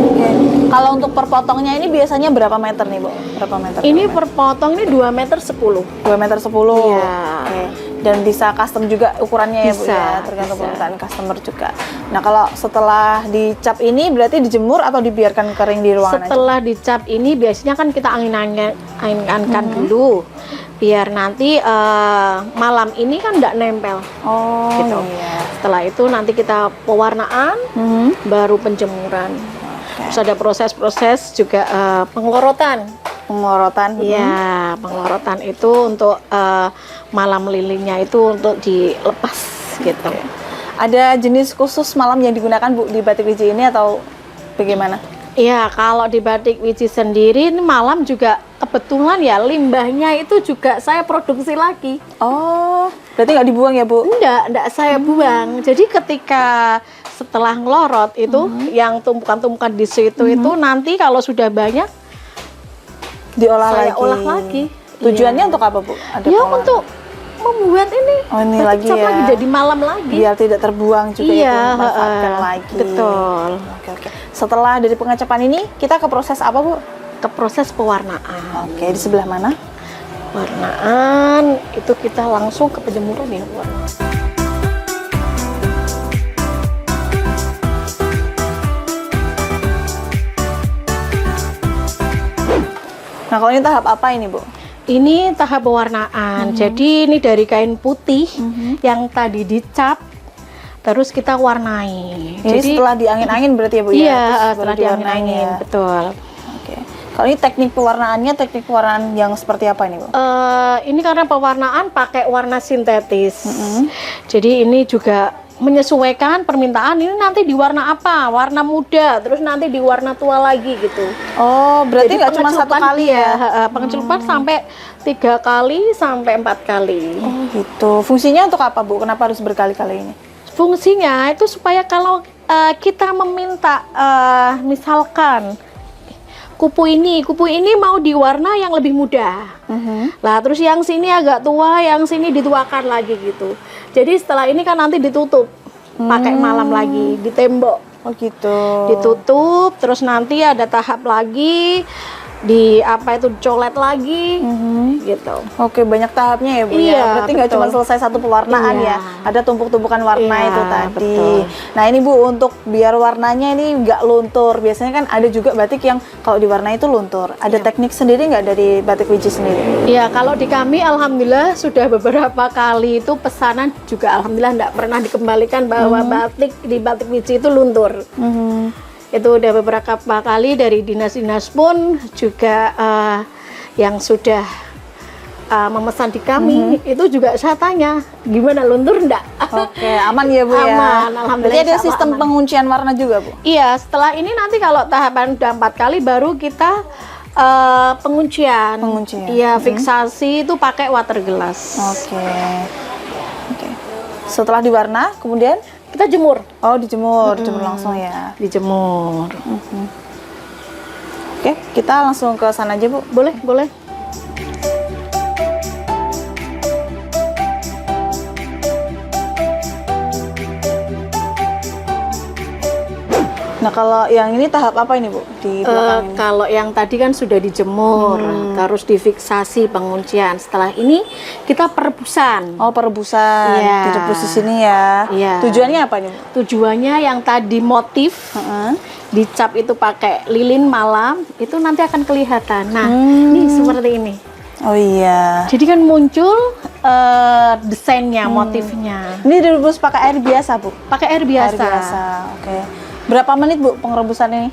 Speaker 3: Oke. Kalau untuk per potongnya ini biasanya berapa meter nih Bu? Berapa meter?
Speaker 6: Ini per potong ini 2 meter 10.
Speaker 3: 2 meter 10.
Speaker 6: Iya.
Speaker 3: Oke. Dan bisa custom juga ukurannya ya Bu
Speaker 6: Bisa,
Speaker 3: ya, tergantung
Speaker 6: bisa.
Speaker 3: permintaan customer juga. Nah, kalau setelah dicap ini berarti dijemur atau dibiarkan kering di ruangan aja?
Speaker 6: Setelah dicap ini biasanya kan kita angin-anginkan dulu. Biar nanti malam ini kan nggak nempel.
Speaker 3: Oh,
Speaker 6: Gitu.
Speaker 3: iya.
Speaker 6: Setelah itu nanti kita pewarnaan, baru penjemuran. Terus ada proses-proses juga penglorotan.
Speaker 3: Pengorotan.
Speaker 6: Iya, penglorotan itu untuk malam lilinnya itu untuk dilepas gitu.
Speaker 3: Ada jenis khusus malam yang digunakan Bu di Batik Wiji ini atau bagaimana?
Speaker 6: Iya, kalau di Batik Wiji sendiri ini malam juga kebetulan ya limbahnya itu juga saya produksi lagi.
Speaker 3: Oh, berarti nggak dibuang ya Bu?
Speaker 6: Enggak saya buang. Jadi ketika setelah ngelorot itu yang tumpukan-tumpukan di situ itu nanti kalau sudah banyak
Speaker 3: Diolah
Speaker 6: saya
Speaker 3: lagi.
Speaker 6: olah lagi.
Speaker 3: Tujuannya
Speaker 6: Iya.
Speaker 3: untuk apa Bu? Ada
Speaker 6: Ya
Speaker 3: pengolahan?
Speaker 6: untuk membuat ini.
Speaker 3: Oh, ini
Speaker 6: batik
Speaker 3: lagi
Speaker 6: cap
Speaker 3: ya.
Speaker 6: lagi jadi malam lagi.
Speaker 3: Biar tidak terbuang juga
Speaker 6: Iya,
Speaker 3: itu dimanfaatkan lagi.
Speaker 6: betul.
Speaker 3: Oke. Setelah dari pengecapan ini kita ke proses apa Bu?
Speaker 6: ke proses pewarnaan.
Speaker 3: Oke, di sebelah mana?
Speaker 6: Pewarnaan itu kita langsung ke penjemuran ya, Bu.
Speaker 3: Nah, kalau ini tahap apa ini, Bu?
Speaker 6: Ini tahap pewarnaan. Jadi ini dari kain putih yang tadi dicap, terus kita warnai.
Speaker 3: Ini
Speaker 6: Jadi
Speaker 3: setelah diangin-angin berarti ya, Bu?
Speaker 6: iya,
Speaker 3: ya? Terus baru
Speaker 6: setelah
Speaker 3: diwarnain
Speaker 6: diangin-angin,
Speaker 3: ya?
Speaker 6: betul.
Speaker 3: Oke. Kalau ini teknik pewarnaan yang seperti apa ini, Bu?
Speaker 6: Ini karena pewarnaan pakai warna sintetis. Jadi ini juga menyesuaikan permintaan. Ini nanti di warna apa? Warna muda, terus nanti di warna tua lagi gitu.
Speaker 3: Oh, berarti
Speaker 6: Jadi
Speaker 3: nggak cuma satu
Speaker 6: pengecupan,
Speaker 3: kali ya?
Speaker 6: Pengecupan sampai 3 kali sampai 4 kali.
Speaker 3: Oh, gitu. Fungsinya untuk apa, Bu? Kenapa harus berkali-kali ini?
Speaker 6: Fungsinya itu supaya kalau kita meminta misalkan kupu ini mau diwarna yang lebih muda. Lah terus yang sini agak tua, yang sini dituakan lagi gitu. Jadi setelah ini kan nanti ditutup pakai malam lagi di tembok.
Speaker 3: Oh, gitu.
Speaker 6: Ditutup, terus nanti ada tahap lagi di apa itu colet lagi gitu.
Speaker 3: Oke, banyak tahapnya ya, Bu,
Speaker 6: Iya,
Speaker 3: ya? Berarti nggak
Speaker 6: betul.
Speaker 3: cuma selesai satu pewarnaan
Speaker 6: Iya.
Speaker 3: ya? Ada tumpuk-tumpukan warna
Speaker 6: Iya,
Speaker 3: itu tadi.
Speaker 6: betul.
Speaker 3: Nah, ini Bu, untuk biar warnanya ini nggak luntur. Biasanya kan ada juga batik yang kalau diwarnai itu luntur. Ada
Speaker 6: Iya.
Speaker 3: teknik sendiri nggak dari Batik Wiji sendiri?
Speaker 6: Ya kalau di kami alhamdulillah sudah beberapa kali itu pesanan juga alhamdulillah tidak pernah dikembalikan bahwa batik di Batik Wiji itu luntur. Itu udah beberapa kali dari dinas-dinas pun juga yang sudah memesan di kami itu juga saya tanya gimana luntur enggak?
Speaker 3: Oke, aman ya, Bu, ya?
Speaker 6: Aman, alhamdulillah,
Speaker 3: Berarti ada
Speaker 6: insya Allah
Speaker 3: sistem
Speaker 6: aman.
Speaker 3: penguncian warna juga, Bu?
Speaker 6: Iya, setelah ini nanti kalau tahapan udah 4 kali baru kita penguncian.
Speaker 3: Penguncian.
Speaker 6: Iya, fiksasi itu pakai water glass.
Speaker 3: Oke. Oke. Setelah diwarna, kemudian?
Speaker 6: Kita jemur.
Speaker 3: Oh, dijemur. Dijemur langsung ya?
Speaker 6: Dijemur.
Speaker 3: Oke, kita langsung ke sana aja, Bu.
Speaker 6: Boleh, boleh.
Speaker 3: Nah, kalau yang ini tahap apa ini, Bu? Di belakang ini?
Speaker 6: Kalau yang tadi kan sudah dijemur, terus difiksasi penguncian. Setelah ini kita perebusan.
Speaker 3: Oh, perebusan.
Speaker 6: Iya.
Speaker 3: Direbus di sini ya.
Speaker 6: Iya.
Speaker 3: Tujuannya apa nih, Bu?
Speaker 6: Tujuannya yang tadi motif dicap itu pakai lilin malam, itu nanti akan kelihatan. Nah, ini seperti ini.
Speaker 3: Oh iya.
Speaker 6: Jadi kan muncul desainnya, motifnya.
Speaker 3: Ini direbus pakai air biasa, Bu?
Speaker 6: Pakai air biasa.
Speaker 3: Air biasa. Oke. Berapa menit, Bu, pengerebusan ini?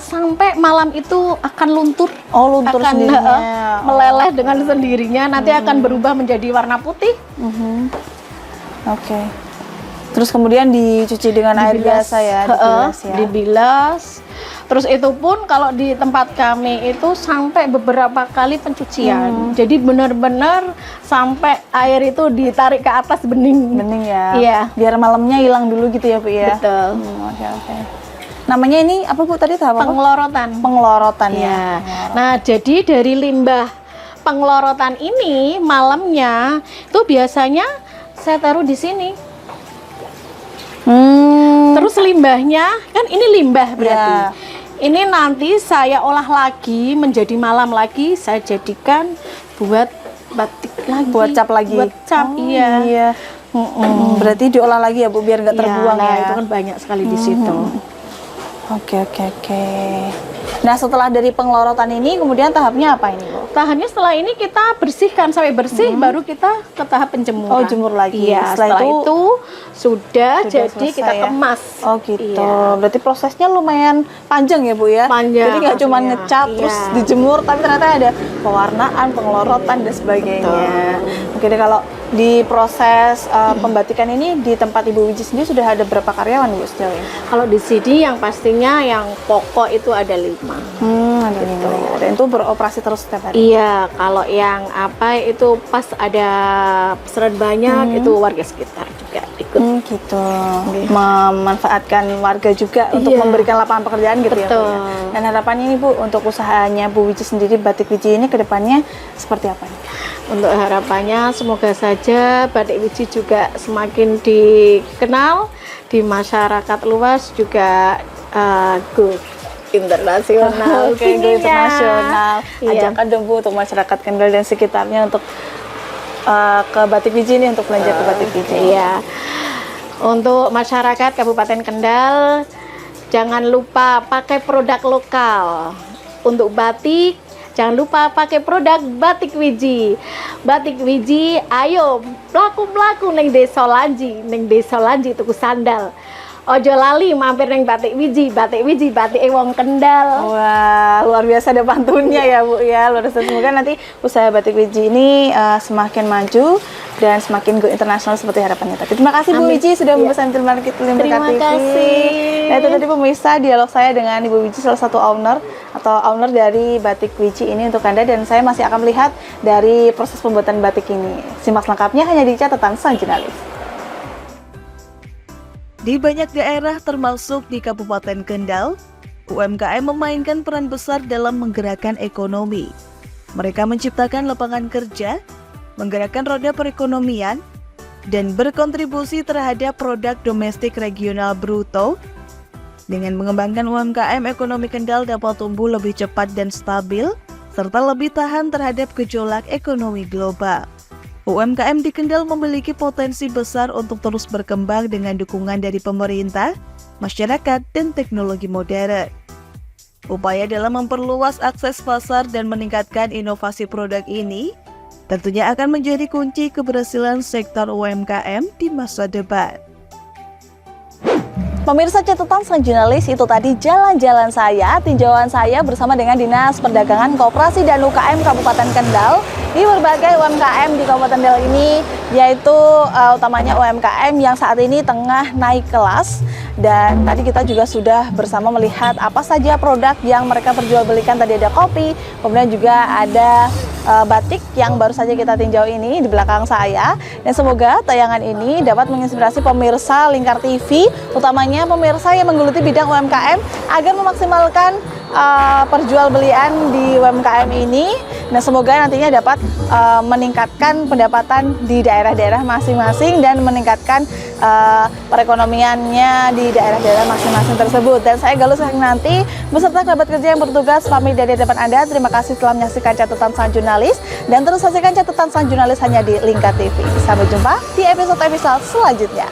Speaker 6: Sampai malam itu akan luntur.
Speaker 3: Oh, luntur
Speaker 6: akan
Speaker 3: sendirinya.
Speaker 6: meleleh dengan sendirinya. Nanti akan berubah menjadi warna putih.
Speaker 3: Oke. Terus kemudian dicuci dengan air biasa ya, dibilas ya.
Speaker 6: Dibilas. Terus itu pun kalau di tempat kami itu sampai beberapa kali pencucian. Jadi benar-benar sampai air itu ditarik ke atas bening.
Speaker 3: Bening ya.
Speaker 6: Iya.
Speaker 3: Biar malamnya hilang dulu gitu ya, Bu ya.
Speaker 6: Betul.
Speaker 3: Oke, oke. Namanya ini apa, Bu, tadi tahap apa?
Speaker 6: Pengelorotan.
Speaker 3: Pengelorotan ya.
Speaker 6: Ya. Nah, jadi dari limbah pengelorotan ini malamnya itu biasanya saya taruh di sini. Terus limbahnya kan ini limbah berarti.
Speaker 3: Ya.
Speaker 6: Ini nanti saya olah lagi menjadi malam lagi, saya jadikan buat batik lagi.
Speaker 3: Buat cap lagi.
Speaker 6: Buat cap,
Speaker 3: Oh,
Speaker 6: iya.
Speaker 3: iya. Berarti diolah lagi ya, Bu, biar nggak
Speaker 6: Iya,
Speaker 3: terbuang
Speaker 6: nah,
Speaker 3: ya.
Speaker 6: itu kan banyak sekali di situ.
Speaker 3: Oke, oke, oke. Nah, setelah dari pengelorotan ini, kemudian tahapnya apa ini, Bu?
Speaker 6: Tahannya setelah ini kita bersihkan sampai bersih, baru kita ke tahap penjemuran.
Speaker 3: Oh, jemur lagi.
Speaker 6: Iya,
Speaker 3: Setelah
Speaker 6: setelah
Speaker 3: itu
Speaker 6: itu sudah jadi
Speaker 3: selesai
Speaker 6: kita
Speaker 3: ya?
Speaker 6: kemas.
Speaker 3: Oh, gitu.
Speaker 6: Iya.
Speaker 3: Berarti prosesnya lumayan panjang ya, Bu ya?
Speaker 6: Panjang,
Speaker 3: Jadi nggak cuma
Speaker 6: iya.
Speaker 3: ngecap terus
Speaker 6: Iya.
Speaker 3: dijemur, tapi ternyata ada pewarnaan, pengelorotan dan sebagainya. Oke deh, kalau di proses pembatikan ini di tempat Ibu Wiji sendiri sudah ada berapa karyawan, Bu, sejauh ini?
Speaker 6: Kalau di sini yang pastinya yang pokok itu ada 5.
Speaker 3: Ada 5 ya. Dan itu beroperasi terus setiap hari?
Speaker 6: Iya, kalau yang apa itu pas ada pesanan banyak itu warga sekitar juga ikut.
Speaker 3: Gitu. Memanfaatkan warga juga untuk
Speaker 6: Iya.
Speaker 3: memberikan lapangan pekerjaan gitu ya, Bu,
Speaker 6: Betul.
Speaker 3: ya. Dan harapannya ini, Bu, untuk usahanya Bu Wiji sendiri, Batik Wiji ini kedepannya seperti apa nih?
Speaker 6: Untuk harapannya semoga saja Batik Wiji juga semakin dikenal di masyarakat luas juga good. internasional.
Speaker 3: Oke, go internasional.
Speaker 6: Iya.
Speaker 3: Ajakan dong Bu untuk masyarakat Kendal dan sekitarnya untuk ke Batik Wiji nih, untuk belanja ke Batik Wiji.
Speaker 6: Iya. Untuk masyarakat Kabupaten Kendal, jangan lupa pakai produk lokal. Untuk batik, jangan lupa pakai produk Batik Wiji. Batik Wiji, ayo pelaku-pelaku neng Desa Lanji tuku sandal. Ojo lali mampir neng Batik Wiji, Batik wong Kendal.
Speaker 3: Wah, luar biasa ada pantunnya ya Bu ya. Luar biasa, semoga nanti usaha Batik Wiji ini semakin maju dan semakin go internasional seperti harapannya tadi. Terima kasih Bu
Speaker 6: Amin.
Speaker 3: Wiji sudah
Speaker 6: Iya.
Speaker 3: mempesan Terima
Speaker 6: Terima kasih.
Speaker 3: Nah, itu tadi pemirsa dialog saya dengan Ibu Wiji, salah satu owner dari Batik Wiji ini untuk Anda, dan saya masih akan melihat dari proses pembuatan batik ini. Simak lengkapnya hanya di catatan sang jurnalis.
Speaker 1: Di banyak daerah termasuk di Kabupaten Kendal, UMKM memainkan peran besar dalam menggerakkan ekonomi. Mereka menciptakan lapangan kerja, menggerakkan roda perekonomian, dan berkontribusi terhadap produk domestik regional bruto. Dengan mengembangkan UMKM, ekonomi Kendal dapat tumbuh lebih cepat dan stabil, serta lebih tahan terhadap gejolak ekonomi global. UMKM di Kendal memiliki potensi besar untuk terus berkembang dengan dukungan dari pemerintah, masyarakat, dan teknologi modern. Upaya dalam memperluas akses pasar dan meningkatkan inovasi produk ini tentunya akan menjadi kunci keberhasilan sektor UMKM di masa depan.
Speaker 3: Pemirsa catatan sang jurnalis, itu tadi jalan-jalan saya, tinjauan saya bersama dengan Dinas Perdagangan, Koperasi dan UKM Kabupaten Kendal di berbagai UMKM di Kabupaten Kendal ini, yaitu utamanya UMKM yang saat ini tengah naik kelas. Dan tadi kita juga sudah bersama melihat apa saja produk yang mereka perjualbelikan. Tadi ada kopi, kemudian juga ada batik yang baru saja kita tinjau ini di belakang saya. Dan semoga tayangan ini dapat menginspirasi pemirsa Lingkar TV, utamanya pemirsa yang menggeluti bidang UMKM, agar memaksimalkan perjualbelian di UMKM ini. Nah, semoga nantinya dapat meningkatkan pendapatan di daerah-daerah masing-masing dan meningkatkan perekonomiannya di daerah-daerah masing-masing tersebut. Dan saya Galus nanti beserta kerabat kerja yang bertugas pamit dari depan Anda. Terima kasih telah menyaksikan catatan sang jurnalis, dan terus saksikan catatan sang jurnalis hanya di Lingkar TV. Sampai jumpa di episode-episode selanjutnya.